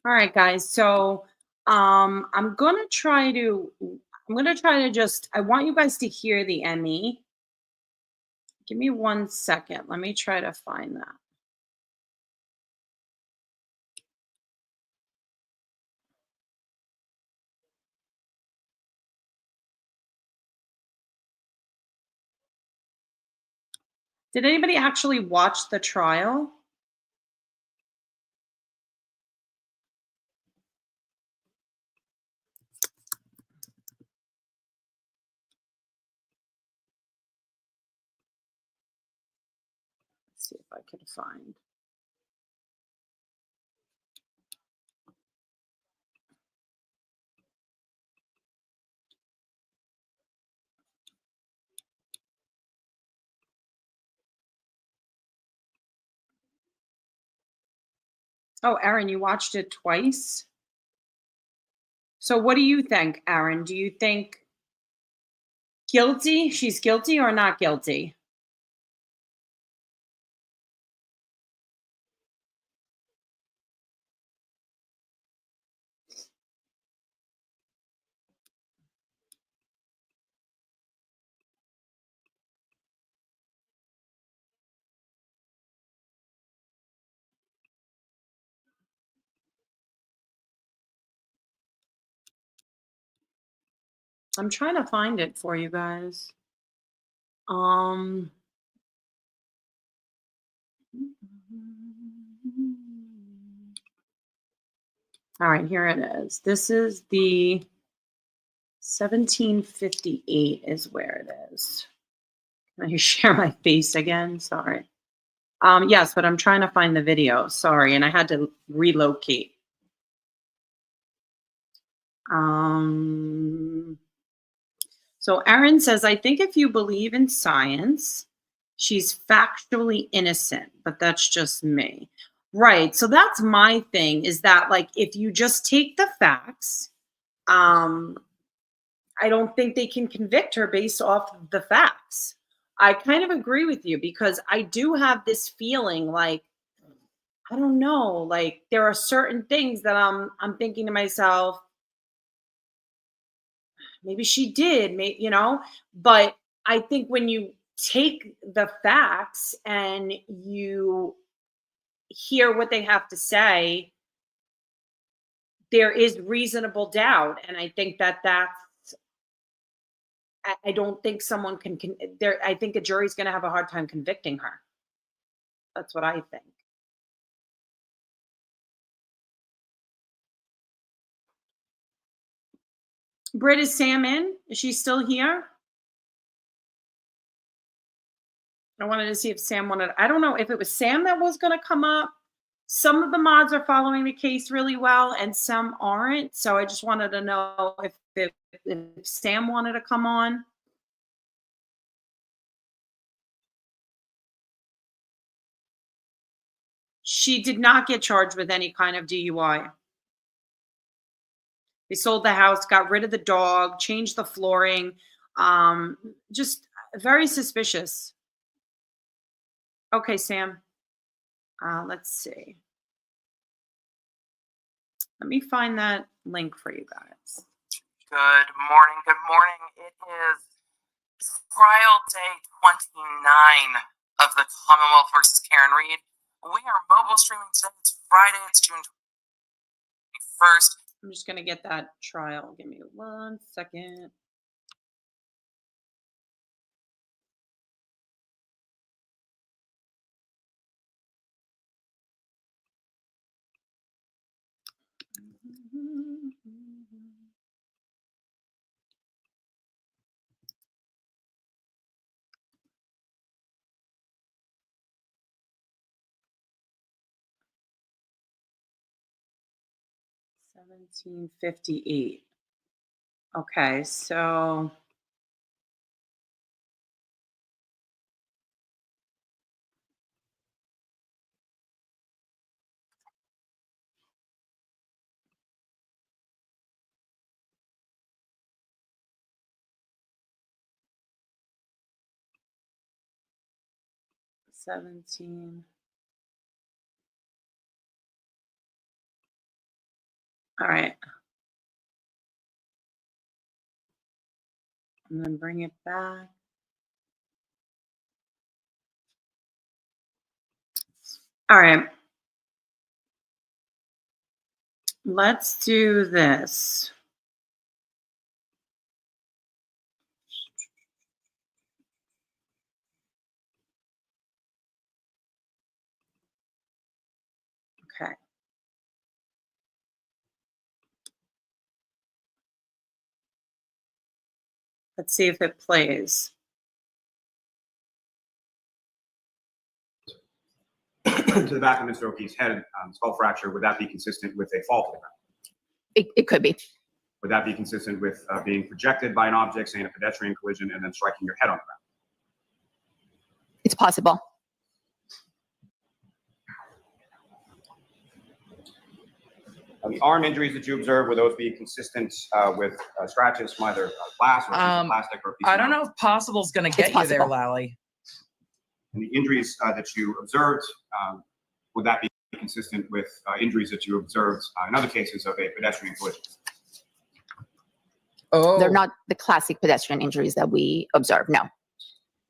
All right, guys. So I'm gonna try to just, I want you guys to hear the Emmy. Give me 1 second. Let me try to find that. Did anybody actually watch the trial? see if I can find. Oh, Aaron, you watched it twice? So what do you think, Aaron? Do you think guilty? She's guilty or not guilty? I'm trying to find it for you guys. Um All right, here it is. This is the 1758 is where it is. Can I share my face again? Sorry. Yes, but I'm trying to find the video. Sorry, and I had to relocate. So Aaron says, I think if you believe in science, she's factually innocent, but that's just me. Right. So that's my thing is that like if you just take the facts, I don't think they can convict her based off of the facts. I kind of agree with you because I do have this feeling like I don't know, like there are certain things that I'm thinking to myself, maybe she did, but I think when you take the facts and you hear what they have to say, there is reasonable doubt. And I think I don't think someone there. I think a jury's going to have a hard time convicting her. That's what I think. Britt, is Sam in? Is she still here? I wanted to see if Sam wanted, I don't know if it was Sam that was going to come up. Some of the mods are following the case really well and some aren't. So I just wanted to know if Sam wanted to come on. She did not get charged with any kind of DUI. They sold the house, got rid of the dog, changed the flooring. Just very suspicious. Okay, Sam. Let's see. Let me find that link for you guys. Good morning. Good morning. It is trial day 29 of the Commonwealth versus Karen Read. We are mobile streaming today. It's Friday. It's June 21st. I'm just going to get that trial. Give me 1 second. $17.58. Okay, so $17. All right. And then bring it back. All right. Let's do this. Okay. Let's see if it plays. to the back of Mr. O'Keefe's head, skull fracture, would that be consistent with a fall to the ground? It could be. Would that be consistent with being projected by an object, say in a pedestrian collision, and then striking your head on the ground? It's possible. The arm injuries that you observed, would those be consistent with scratches from either glass or a piece of plastic or a piece I of don't metal? know if possible's going to get you there, Lally. And the injuries that you observed, would that be consistent with injuries that you observed in other cases of a pedestrian collision? Oh, They're not the classic pedestrian injuries that we observe. No.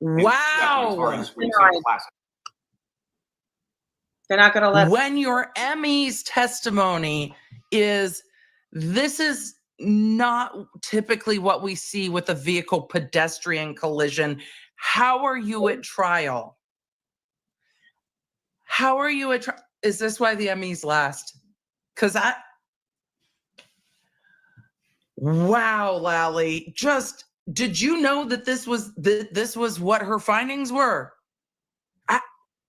And as far as when you say classic, They're not going to let. When your Emmy's testimony is, this is not typically what we see with a vehicle pedestrian collision. How are you at trial? How are you at trial? Is this why the Emmys last? Because wow, Lally, did you know that this was what her findings were?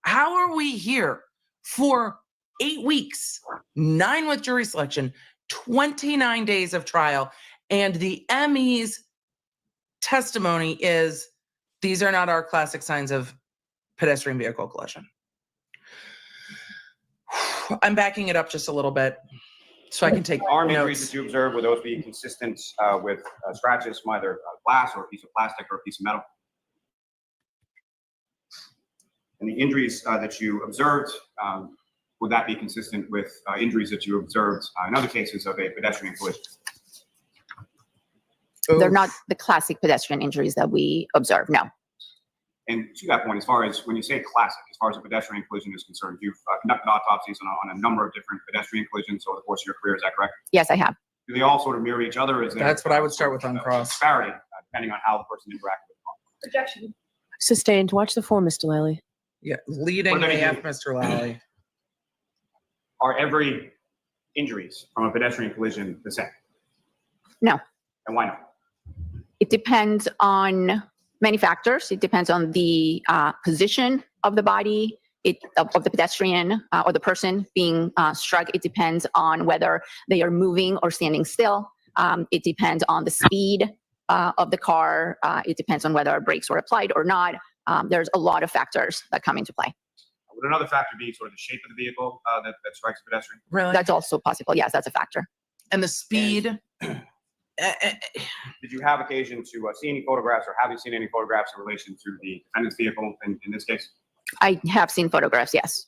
How are we here for 8 weeks, 9 with jury selection, 29 days of trial, and the Emmys testimony is these are not our classic signs of pedestrian vehicle collision? I'm backing it up just a little bit so I can take arm injuries notes. that you observed, would those be consistent with scratches from either glass or a piece of plastic or a piece of metal? And the injuries that you observed, would that be consistent with injuries that you observed in other cases of a pedestrian collision? They're not the classic pedestrian injuries that we observe. No. And to that point, as far as when you say classic, as far as a pedestrian collision is concerned, you've conducted autopsies on a number of different pedestrian collisions over the course of your career. Is that correct? Yes, I have. Do they all sort of mirror each other? Is there That's what I would start with on cross. disparity depending on how the person interacted with the car? Projection. Sustained. Watch the form, Mr. Lally. Yeah, leading What are they AF, doing? Mr. Lally. Are every injuries from a pedestrian collision the same? No. And why not? It depends on many factors. It depends on the position of the body, of the pedestrian or the person being struck. It depends on whether they are moving or standing still. It depends on the speed of the car. It depends on whether brakes were applied or not. There's a lot of factors that come into play. Would another factor be sort of the shape of the vehicle that strikes a pedestrian? Really? That's also possible. Yes, that's a factor. And the speed. Did you have occasion to see any photographs, or have you seen any photographs in relation to the defendant's vehicle in this case? I have seen photographs, yes.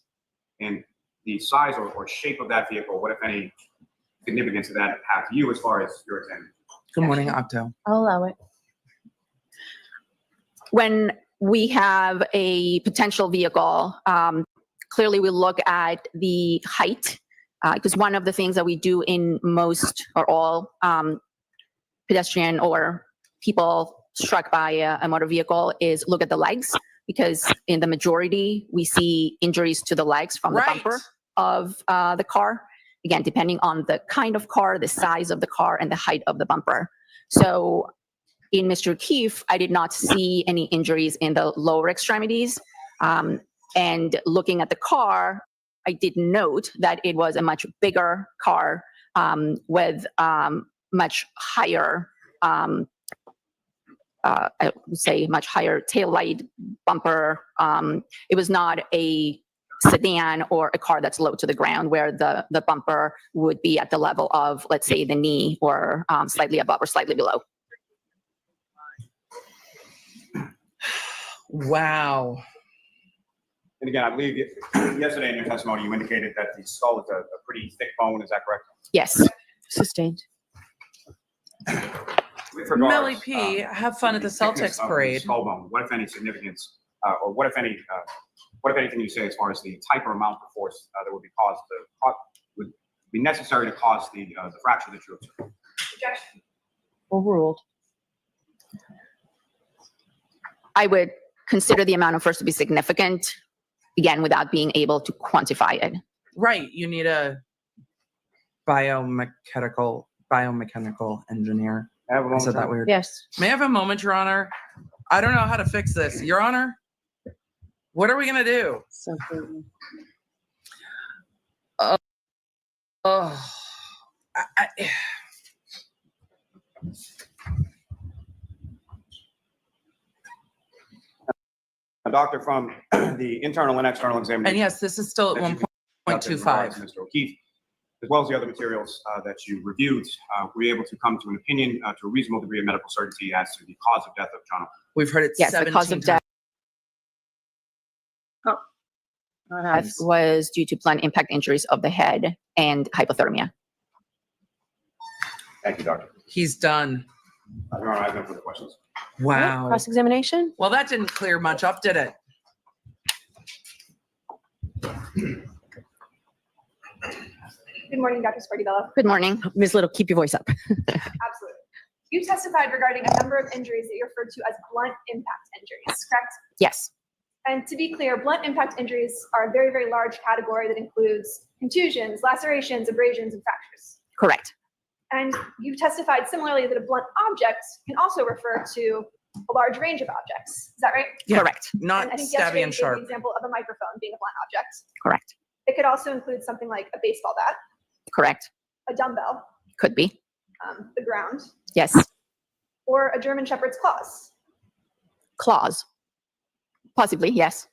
And the size or shape of that vehicle, what, if any, significance did that have to you as far as your examination? Good morning, Octo. I'll allow it. When we have a potential vehicle, clearly we look at the height, because one of the things that we do in most or all pedestrian or people struck by a motor vehicle is look at the legs, because in the majority we see injuries to the legs from the bumper of the car. Again, depending on the kind of car, the size of the car, and the height of the bumper. So in Mr. O'Keefe, I did not see any injuries in the lower extremities. And looking at the car, I did note that it was a much bigger car with much higher, I would say much higher tail light bumper. It was not a sedan or a car that's low to the ground where the bumper would be at the level of, let's say, the knee or slightly above or slightly below. Wow. And again, I believe yesterday in your testimony, you indicated that the skull is a pretty thick bone. Is that correct? Yes. Sustained. With regards, Millie P, have fun at the thickness Celtics of the parade. skull bone, what, if any, significance, or what, if any, what, if anything, you say as far as the type or amount of force that would be would be necessary to cause the fracture that you observed? Projection. Overruled. I would consider the amount of force to be significant, again, without being able to quantify it. Right. You need a biomechanical engineer. I said that weird. Yes. May I have a moment, Your Honor? I don't know how to fix this. Your Honor, what are we going to do? So Oh, I, A doctor from the internal and external examination. and yes, this is still at that you conducted in regards to 1.25. Mr. O'Keefe, as well as the other materials that you reviewed, were you able to come to an opinion to a reasonable degree of medical certainty as to the cause of death of John O'Keefe? We've heard it Yes, the 17 cause of times. death What happens? was due to blunt impact injuries of the head and hypothermia. Thank you, doctor. He's done. Your Honor, I have no further questions. Wow. Cross-examination? Well, that didn't clear much up, did it? Good morning, Dr. Spartibello. Good morning. Ms. Little, keep your voice up. Absolutely. You testified regarding a number of injuries that you referred to as blunt impact injuries, correct? Yes, And to be clear, blunt impact injuries are a very, very large category that includes contusions, lacerations, abrasions, and fractures. correct. And you testified similarly that a blunt object can also refer to a large range of objects. Is that right? Yeah. Correct. Not And I think stabby yesterday and you gave sharp. the example of a microphone being a blunt object. Correct. It could also include something like a baseball bat, Correct. a dumbbell, Could be. the ground, Yes. or a German Shepherd's claws. Claws. Possibly, yes.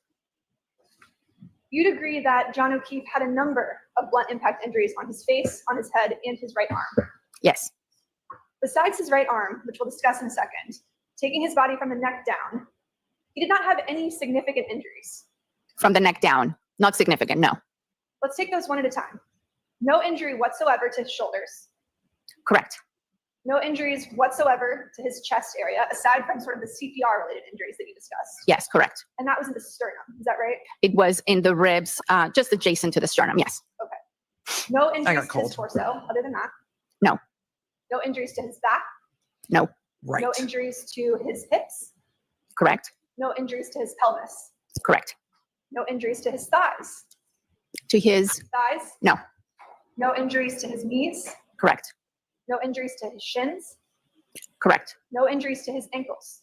You'd agree that John O'Keefe had a number of blunt impact injuries on his face, on his head, and his right arm. Yes. Besides his right arm, which we'll discuss in a second, taking his body from the neck down, he did not have any significant injuries. From the neck down. Not significant, no. Let's take those one at a time. No injury whatsoever to his shoulders. Correct. No injuries whatsoever to his chest area, aside from sort of the CPR-related injuries that you discussed. Yes, correct. And that was in the sternum. Is that right? It was in the ribs, just adjacent to the sternum. Yes. No injuries to cold. his torso, other than that. No. No injuries to his back. No. Right. No injuries to his hips. Correct. No injuries to his pelvis. Correct. No injuries to his thighs. To his, Thighs. no. No injuries to his knees. Correct. No injuries to his shins. Correct. No injuries to his ankles.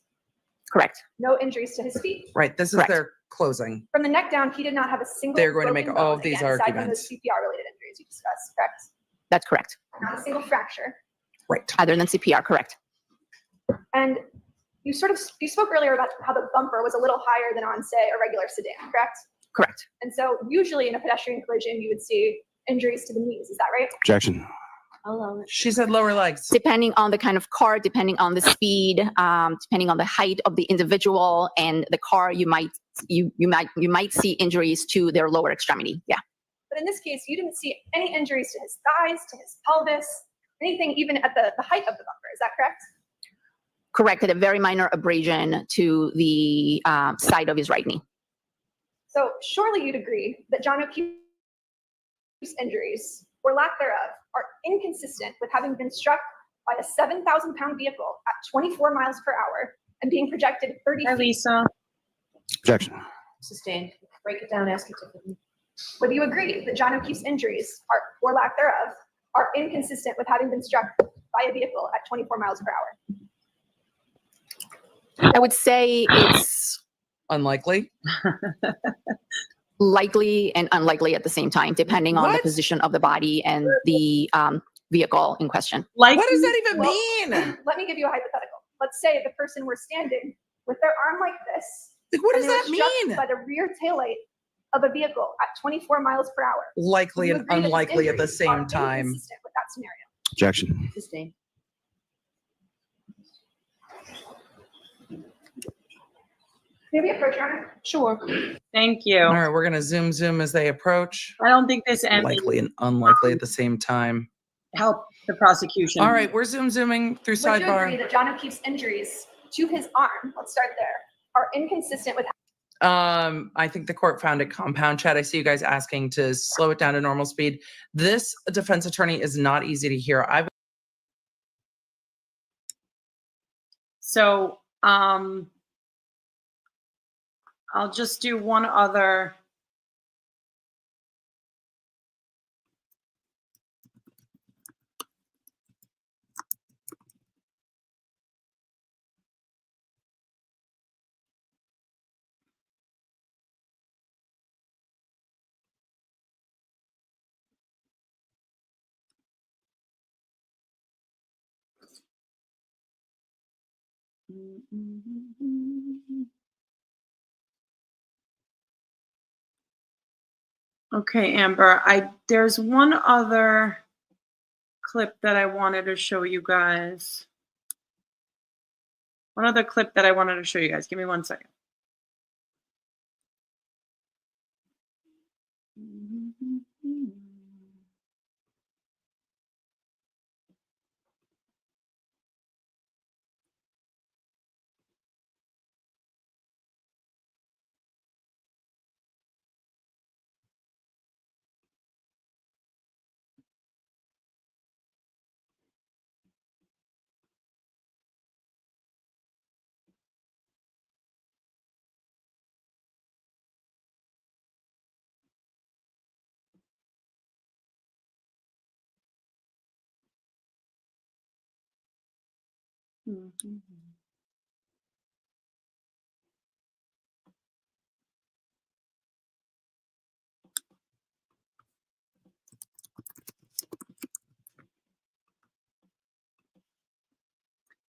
Correct. No injuries to his feet. Right. This is Correct. their closing. From the neck down, he did not have a single. They're going to make broken all bone, of these again, aside from arguments. those CPR-related injuries you discussed, correct? That's correct. Not a single fracture. Right. Other than CPR, correct. And you spoke earlier about how the bumper was a little higher than on, say, a regular sedan, correct? Correct. And so usually in a pedestrian collision, you would see injuries to the knees. Is that right? Objection. She said lower legs. Depending on the kind of car, depending on the speed, depending on the height of the individual and the car, you might see injuries to their lower extremity. Yeah. But in this case, you didn't see any injuries to his thighs, to his pelvis, anything even at the height of the bumper. Is that correct? Correct. A very minor abrasion to the side of his right knee. So surely you'd agree that John O'Keefe's injuries, or lack thereof, are inconsistent with having been struck by a 7,000-pound vehicle at 24 miles per hour and being projected 30 Hi, feet. Lisa. Objection. Sustained. Break it down, ask it to Would you agree that John O'Keefe's injuries, are, or lack thereof, are inconsistent with having been struck by a vehicle at 24 miles per hour? I would say it's Unlikely. likely and unlikely at the same time, depending on the What? position of the body and the vehicle in question. Like, What does that even Well, mean? Let me give you a hypothetical. Let's say the person were standing with their arm like this. Like, what and does they were that struck mean? By the rear taillight of a vehicle at 24 miles per hour. Likely You and agree that his unlikely at the injuries are same time. inconsistent with that scenario. Objection. Sustained. Maybe approach, Your Honor. Sure. thank you. All right, we're gonna zoom as they approach. I don't think this ends Likely and unlikely at the same time. help the prosecution. All right, we're zooming through Would you agree sidebar. that John O'Keefe's injuries to his arm, let's start there, are inconsistent with I think the court found it compound. Chat, I see you guys asking to slow it down to normal speed. This defense attorney is not easy to hear. So, I'll just do one other. Okay, Amber, there's one other clip that I wanted to show you guys. One other clip that I wanted to show you guys. Give me 1 second.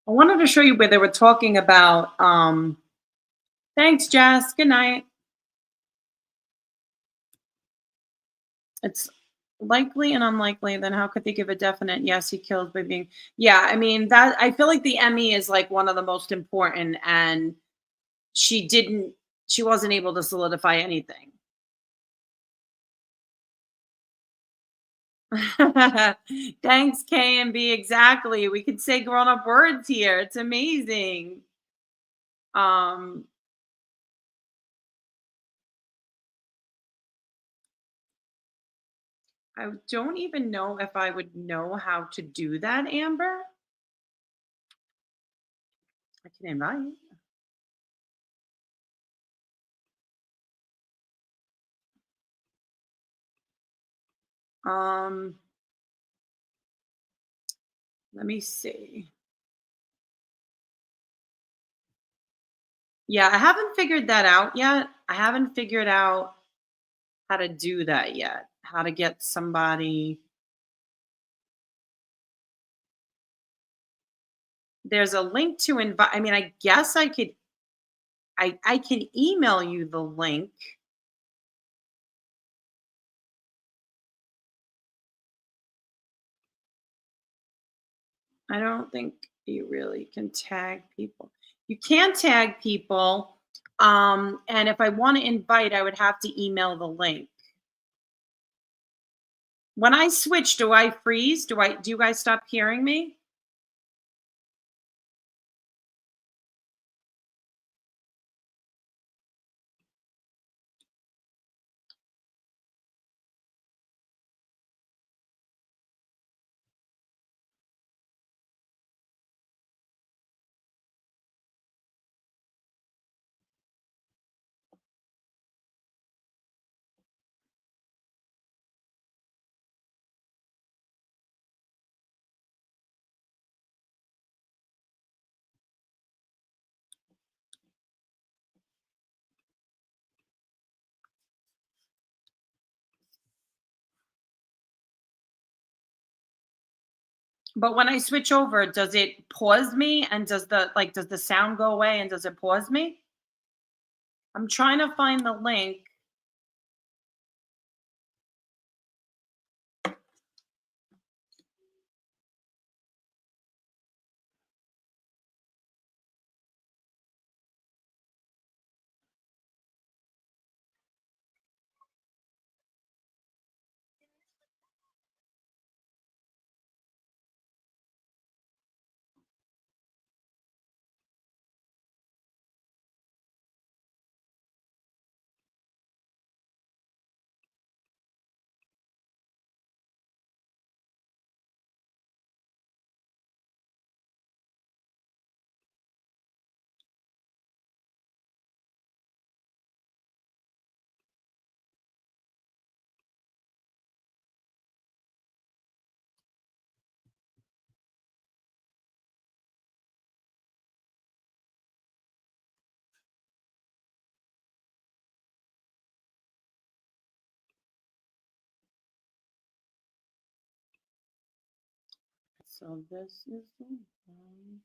I wanted to show you where they were talking about, thanks, Jess. Good night. It's likely and unlikely. Then how could they give a definite yes, he killed by being, yeah, I mean, that, I feel like the Emmy is like one of the most important, and she wasn't able to solidify anything. Thanks, K and B. Exactly. We could say grown up words here. It's amazing. I don't even know if I would know how to do that, Amber. I can invite. Let me see. Yeah, I haven't figured that out yet. I haven't figured out how to do that yet. How to get somebody. There's a link to invite. I mean, I guess I could. I can email you the link. I don't think you really can tag people. You can tag people. And if I want to invite, I would have to email the link. When I switch, do I freeze? Do you guys stop hearing me? But when I switch over, does it pause me? And does the sound go away and does it pause me? I'm trying to find the link. So this is the one.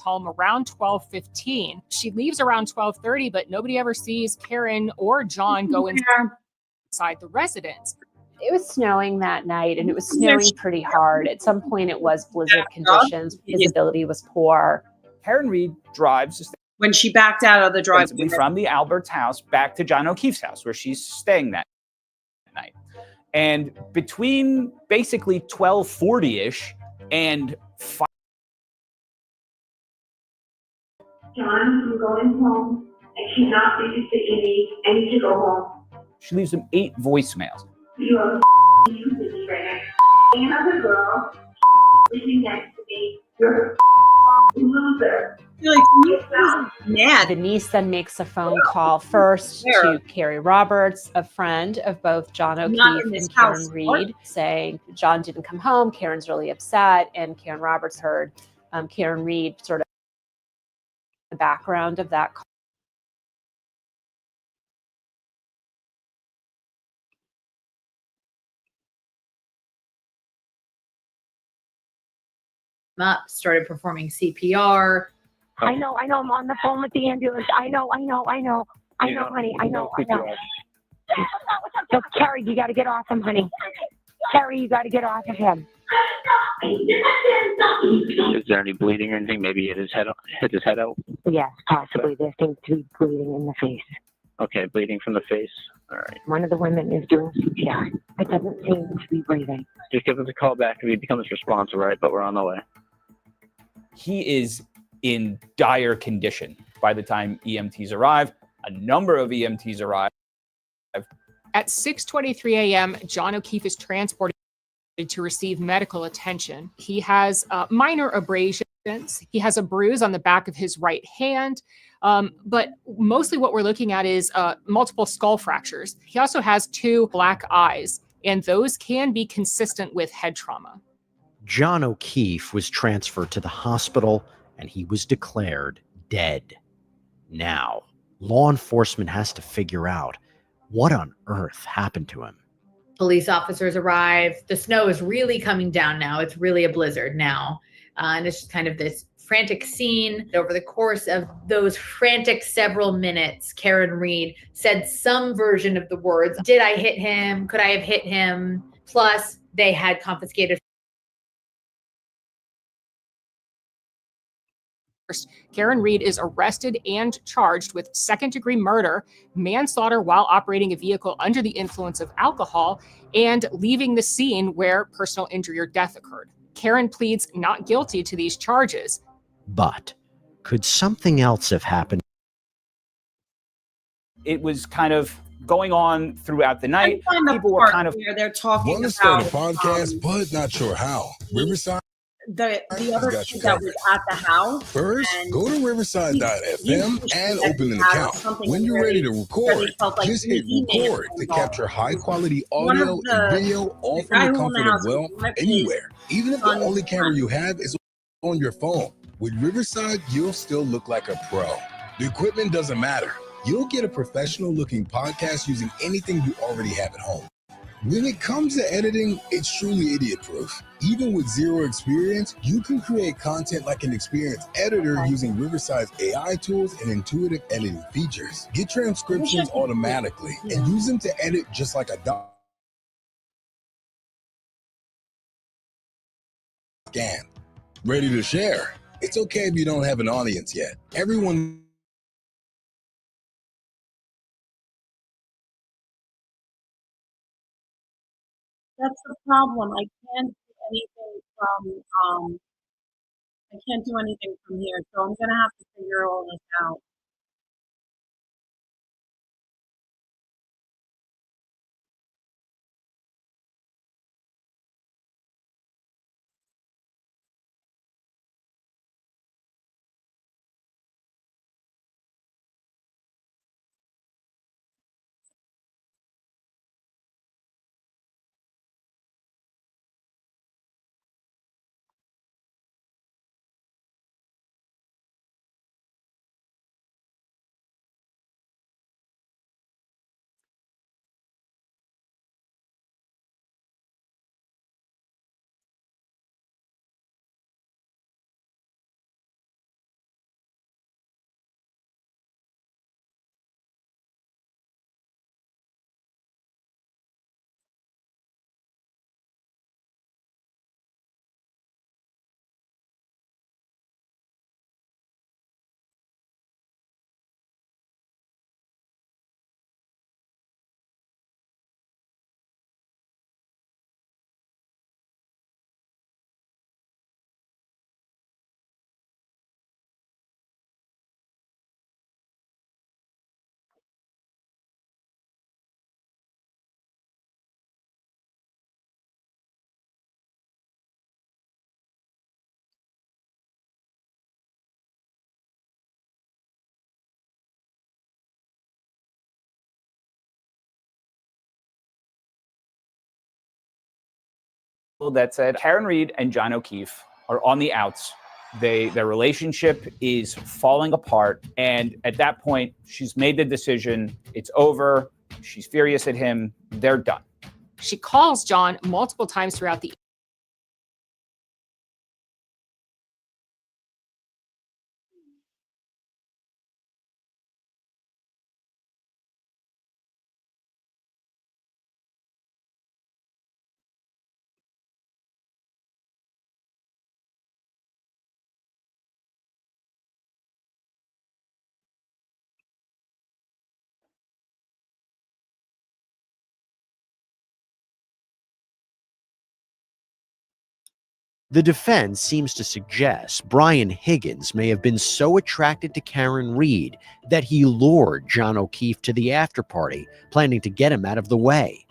home around 12:15. She leaves around 12:30, but nobody ever sees Karen or John go inside the residence. It was snowing that night, and it was snowing pretty hard. At some point, it was blizzard conditions. Visibility was poor. Karen Reed drives when she backed out of the driveway from the Alberts house back to John O'Keefe's house, where she's staying that night. And between basically 12:40-ish and 5. John, I'm going home. I cannot babysit Amy. I need to go home. She leaves him 8 voicemails. You are useless right now. Another girl living next to me. You're a loser. Mad. Denise then makes a phone call first to Carrie Roberts, a friend of both John O'Keefe and Karen Reed, saying John didn't come home. Karen's really upset. And Karen Roberts heard Karen Reed sort of the background of that call. Up, started performing CPR. I know, I'm on the phone with the ambulance. I know, honey, I know. So, Carrie, you got to get off him, honey. Carrie, you got to get off of him. Is there any bleeding or anything? Maybe hit his head out? Yes, possibly. There seems to be bleeding in the face. Okay, bleeding from the face. All right. One of the women is doing CPR. It doesn't seem to be breathing. Just give us a call back if he becomes responsive, right? But we're on the way. He is in dire condition by the time EMTs arrive. A number of EMTs arrive. At 6:23 a.m., John O'Keefe is transported to receive medical attention. He has minor abrasions. He has a bruise on the back of his right hand. But mostly what we're looking at is multiple skull fractures. He also has 2 black eyes, and those can be consistent with head trauma. John O'Keefe was transferred to the hospital and he was declared dead. Now, law enforcement has to figure out what on earth happened to him. Police officers arrive. The snow is really coming down now. It's really a blizzard now. And it's just kind of this frantic scene. Over the course of those frantic several minutes, Karen Reed said some version of the words, "Did I hit him? Could I have hit him?" Plus, they had confiscated. Karen Reed is arrested and charged with second-degree murder, manslaughter while operating a vehicle under the influence of alcohol, and leaving the scene where personal injury or death occurred. Karen pleads not guilty to these charges. But could something else have happened? It was kind of going on throughout the night. People were kind of where they're talking Want to about start a podcast, but not sure how. Riverside. the other got kid you that covered. was at the house. First, and go to riverside.fm and open an account. When you're ready to record, just hit record to capture high quality audio and video all from the comfort of, well, anywhere. Even if the only camera you have is on your phone. With Riverside, you'll still look like a pro. The equipment doesn't matter. You'll get a professional looking podcast using anything you already have at home. When it comes to editing, it's truly idiot proof. Even with zero experience, you can create content like an experienced editor using Riverside's AI tools and intuitive editing features. Get transcriptions automatically and use them to edit just like a scan. Ready to share? It's okay if you don't have an audience yet. Everyone That's the problem. I can't do anything from here, so I'm gonna have to figure all this out. that said Karen Reed and John O'Keefe are on the outs. Their relationship is falling apart. And at that point, she's made the decision. It's over. She's furious at him. They're done. She calls John multiple times throughout the The defense seems to suggest Brian Higgins may have been so attracted to Karen Reed that he lured John O'Keefe to the after party, planning to get him out of the way.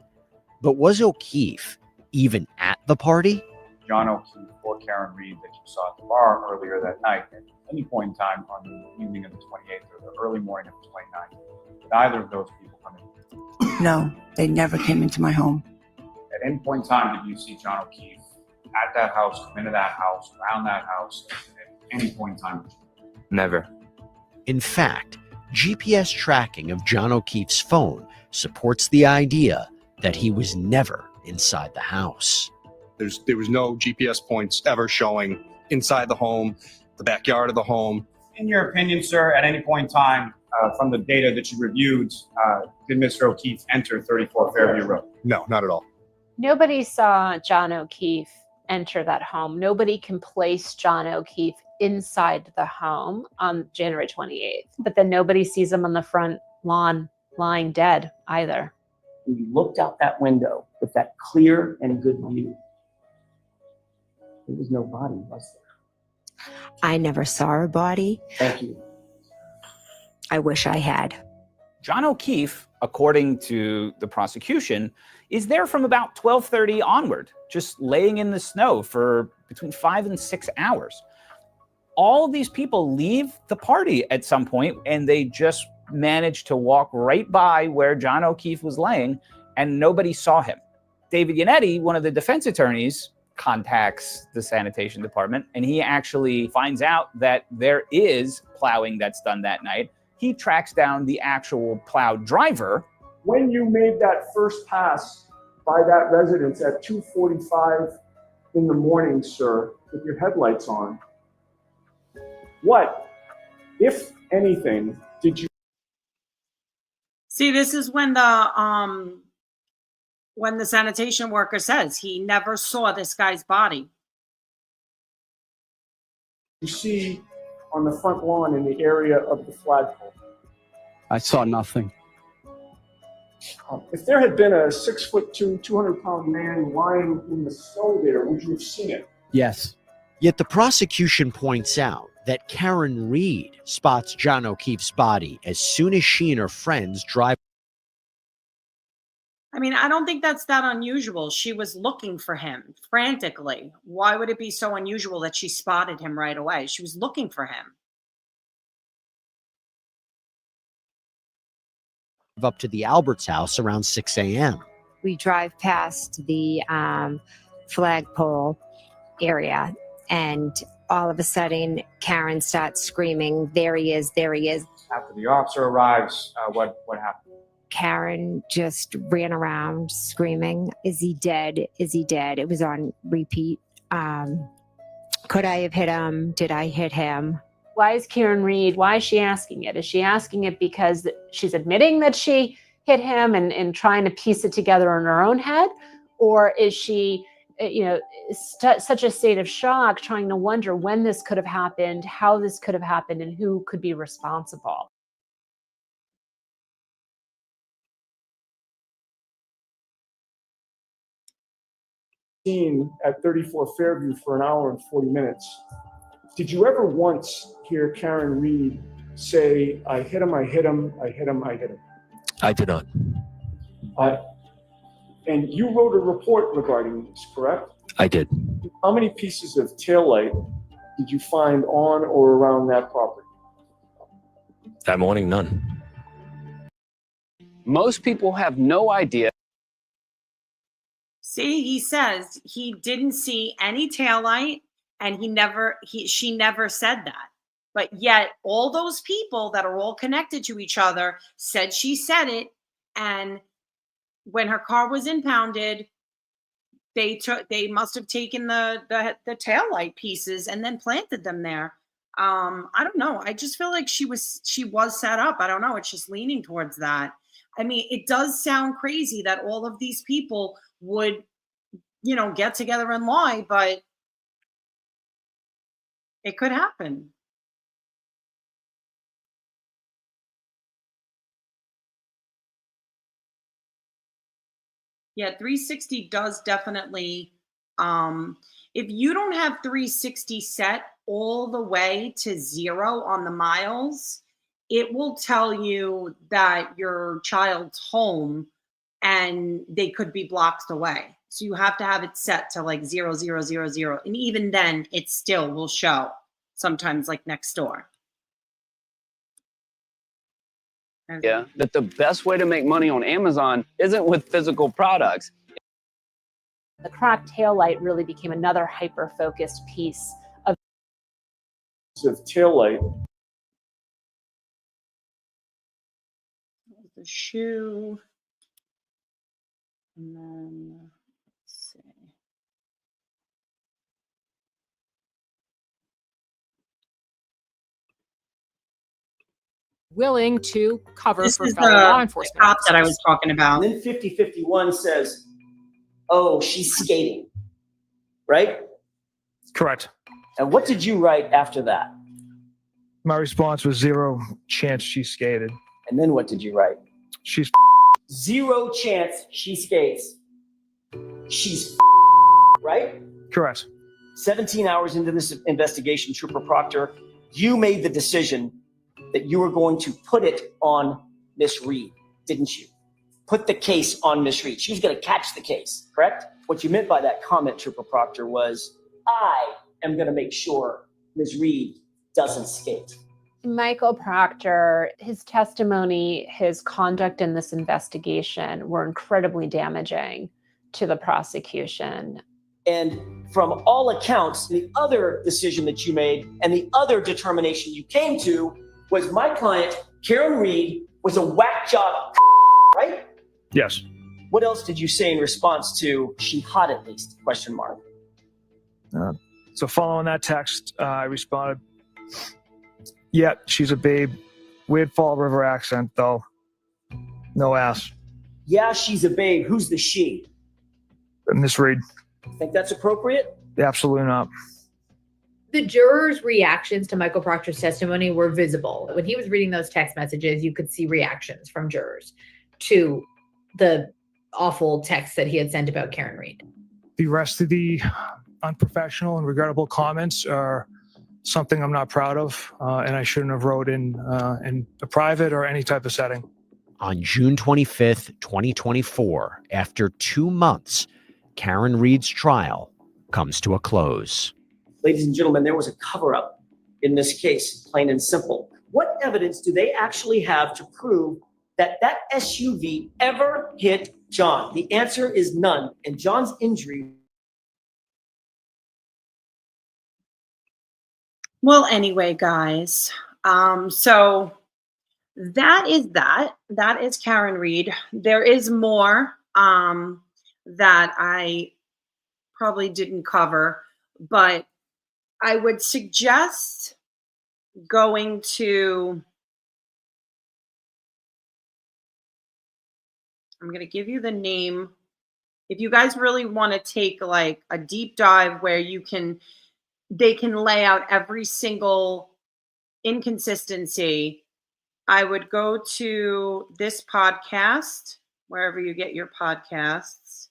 But was O'Keefe even at the party? John O'Keefe or Karen Reed that you saw at the bar earlier that night, at any point in time on the evening of the 28th or the early morning of the 29th, did either of those people come in? No, they never came into my home. At any point in time, did you see John O'Keefe at that house, come into that house, around that house, at any point in time? Never. In fact, GPS tracking of John O'Keefe's phone supports the idea that he was never inside the house. There was no GPS points ever showing inside the home, the backyard of the home. In your opinion, sir, at any point in time, from the data that you reviewed, did Mr. O'Keefe enter 34 Fairview Road? No, not at all. Nobody saw John O'Keefe enter that home. Nobody can place John O'Keefe inside the home on January 28th. But then nobody sees him on the front lawn lying dead either. We looked out that window with that clear and good view. There was no body, was there? I never saw a body. Thank you. I wish I had. John O'Keefe, according to the prosecution, is there from about 12:30 onward, just laying in the snow for between 5 and 6 hours. All of these people leave the party at some point, and they just managed to walk right by where John O'Keefe was laying, and nobody saw him. David Yannetti, one of the defense attorneys, contacts the sanitation department, and he actually finds out that there is plowing that's done that night. He tracks down the actual plow driver. When you made that first pass by that residence at 2:45 in the morning, sir, with your headlights on, what, if anything, did you? See, this is when the sanitation worker says he never saw this guy's body. You see on the front lawn in the area of the flagpole? I saw nothing. If there had been a 6'2", 200-pound man lying in the snow there, would you have seen it? Yes. Yet the prosecution points out that Karen Reed spots John O'Keefe's body as soon as she and her friends drive. I mean, I don't think that's that unusual. She was looking for him frantically. Why would it be so unusual that she spotted him right away? She was looking for him. Up to the Alberts house around 6 a.m. We drive past the flagpole area, and all of a sudden, Karen starts screaming, "There he is, there he is." After the officer arrives, what happened? Karen just ran around screaming, "Is he dead? Is he dead?" It was on repeat. Could I have hit him? Did I hit him? Why is Karen Reed, why is she asking it? Is she asking it because she's admitting that she hit him and trying to piece it together in her own head? Or is she, such a state of shock, trying to wonder when this could have happened, how this could have happened, and who could be responsible? Seen at 34 Fairview for an hour and 40 minutes. Did you ever once hear Karen Reed say, "I hit him, I hit him, I hit him, I hit him"? I did not. And you wrote a report regarding this, correct? I did. How many pieces of taillight did you find on or around that property? That morning, none. Most people have no idea. See, he says he didn't see any taillight and she never said that. But yet all those people that are all connected to each other said she said it. And when her car was impounded, they must have taken the taillight pieces and then planted them there. I don't know. I just feel like she was set up. I don't know. It's just leaning towards that. I mean, it does sound crazy that all of these people would, get together and lie, but it could happen. Yeah, 360 does definitely, if you don't have 360 set all the way to 0 on the miles, it will tell you that your child's home and they could be blocks away. So you have to have it set to like 0, 0, 0, 0. And even then it still will show sometimes like next door. Yeah, that the best way to make money on Amazon isn't with physical products. The cracked taillight really became another hyper-focused piece of taillight. The shoe. And then let's see. Willing to cover This for is fellow the law enforcement cop that I officers. was talking about. And then 5051 says, oh, she's skating, right? Correct. And what did you write after that? My response was 0 chance she skated. And then what did you write? She's 0 chance she skates. She's right? correct. 17 hours into this investigation, Trooper Proctor, you made the decision that you were going to put it on Miss Reed, didn't you? Put the case on Miss Reed. She's going to catch the case, correct? What you meant by that comment, Trooper Proctor, was I am going to make sure Miss Reed doesn't skate. Michael Proctor, his testimony, his conduct in this investigation were incredibly damaging to the prosecution. And from all accounts, the other decision that you made and the other determination you came to was my client, Karen Reed, was a whack job, right? Yes. What else did you say in response to she hot at least, question mark? So following that text, I responded, yeah, she's a babe. Weird Fall River accent, though. No ass. Yeah, she's a babe. Who's the she? Miss Reed. Think that's appropriate? Absolutely not. The jurors' reactions to Michael Proctor's testimony were visible. When he was reading those text messages, you could see reactions from jurors to the awful text that he had sent about Karen Reed. The rest of the unprofessional and regrettable comments are something I'm not proud of, and I shouldn't have wrote in a private or any type of setting. On June 25th, 2024, after 2 months, Karen Reed's trial comes to a close. Ladies and gentlemen, there was a cover-up in this case, plain and simple. What evidence do they actually have to prove that that SUV ever hit John? The answer is none, and John's injury. Well, anyway, guys, so that is that. That is Karen Reed. There is more that I probably didn't cover, but I would suggest going to, I'm going to give you the name. If you guys really want to take like a deep dive where they can lay out every single inconsistency, I would go to this podcast, wherever you get your podcasts.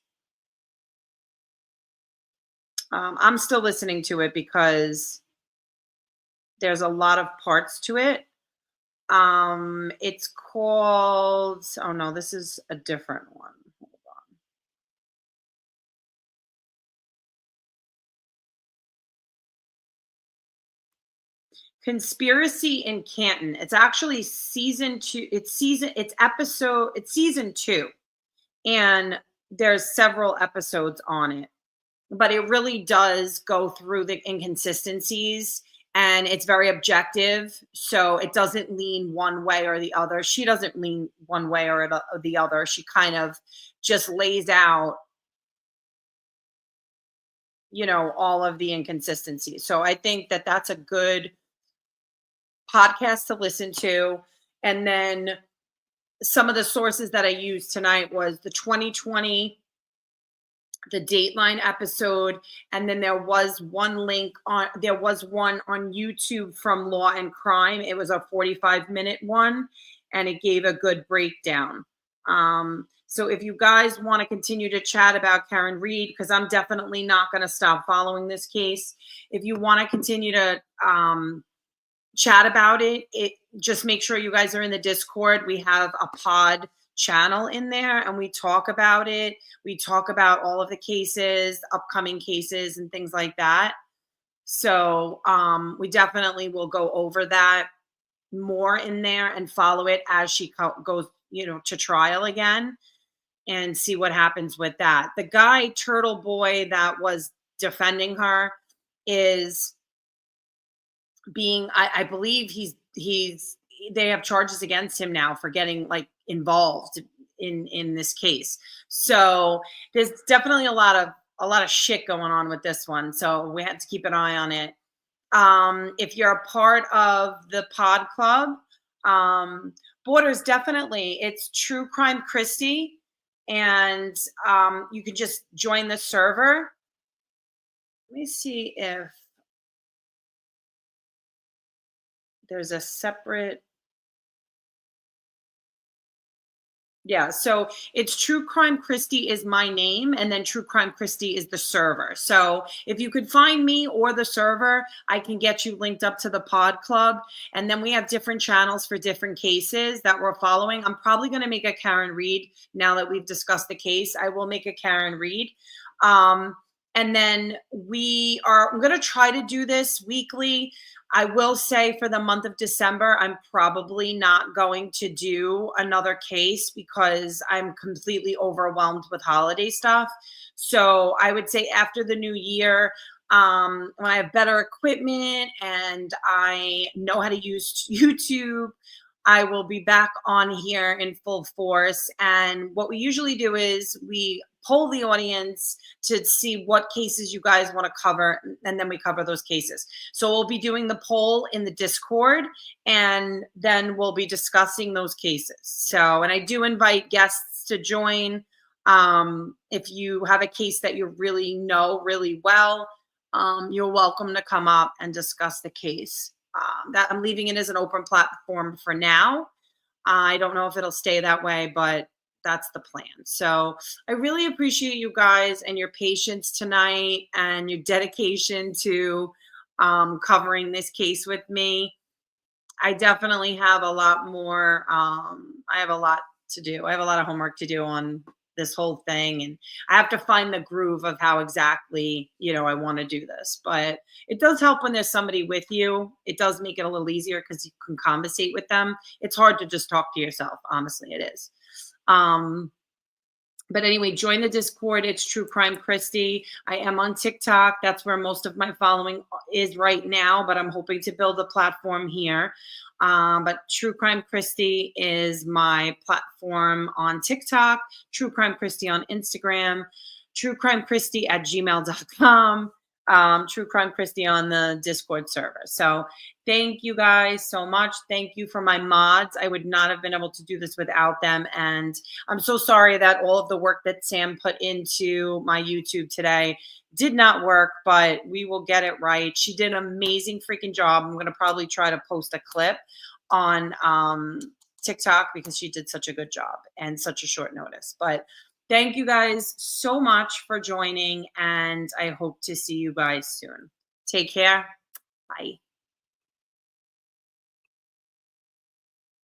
I'm still listening to it because there's a lot of parts to it. It's called, oh no, this is a different one. Hold on. Conspiracy in Canton. It's actually season 2. It's season 2. And there's several episodes on it, but it really does go through the inconsistencies, and it's very objective. So it doesn't lean one way or the other. She doesn't lean one way or the other. She kind of just lays out, you know, all of the inconsistencies. So I think that that's a good podcast to listen to. And then some of the sources that I used tonight was the 2020, the Dateline episode, and then there was one on YouTube from Law and Crime. It was a 45-minute one, and it gave a good breakdown. So if you guys want to continue to chat about Karen Read, because I'm definitely not going to stop following this case, if you want to continue to chat about it, just make sure you guys are in the Discord. We have a pod channel in there, and we talk about it. We talk about all of the cases, upcoming cases, and things like that. So we definitely will go over that more in there and follow it as she goes, you know, to trial again, and see what happens with that. The guy, Turtle Boy, that was defending her is being, I believe they have charges against him now for getting like involved in this case. So there's definitely a lot of shit going on with this one. So we have to keep an eye on it. If you're a part of the pod club, Borders, definitely, it's True Crime Christie, and you can just join the server. Let me see if there's a separate. Yeah, so it's True Crime Christie is my name, and then True Crime Christie is the server. So if you could find me or the server, I can get you linked up to the pod club. And then we have different channels for different cases that we're following. I'm probably going to make a Karen Read now that we've discussed the case. I will make a Karen Read. And then I'm going to try to do this weekly. I will say for the month of December, I'm probably not going to do another case because I'm completely overwhelmed with holiday stuff. So I would say after the new year, when I have better equipment and I know how to use YouTube, I will be back on here in full force. And what we usually do is we poll the audience to see what cases you guys want to cover, and then we cover those cases. So we'll be doing the poll in the Discord, and then we'll be discussing those cases. So, and I do invite guests to join. If you have a case that you really know really well, you're welcome to come up and discuss the case. That I'm leaving it as an open platform for now. I don't know if it'll stay that way, but that's the plan. So I really appreciate you guys and your patience tonight and your dedication to covering this case with me. I definitely have a lot more. I have a lot to do. I have a lot of homework to do on this whole thing, and I have to find the groove of how exactly, you know, I want to do this. But it does help when there's somebody with you. It does make it a little easier because you can conversate with them. It's hard to just talk to yourself. Honestly, it is. But anyway, join the Discord. It's True Crime Christie. I am on TikTok. That's where most of my following is right now, but I'm hoping to build a platform here. But True Crime Christie is my platform on TikTok, True Crime Christie on Instagram, truecrimechristie@gmail.com. True Crime Christie on the Discord server. So thank you guys so much. Thank you for my mods. I would not have been able to do this without them. And I'm so sorry that all of the work that Sam put into my YouTube today did not work, but we will get it right. She did an amazing freaking job. I'm going to probably try to post a clip on TikTok because she did such a good job and such a short notice. But thank you guys so much for joining, and I hope to see you guys soon. Take care. Bye.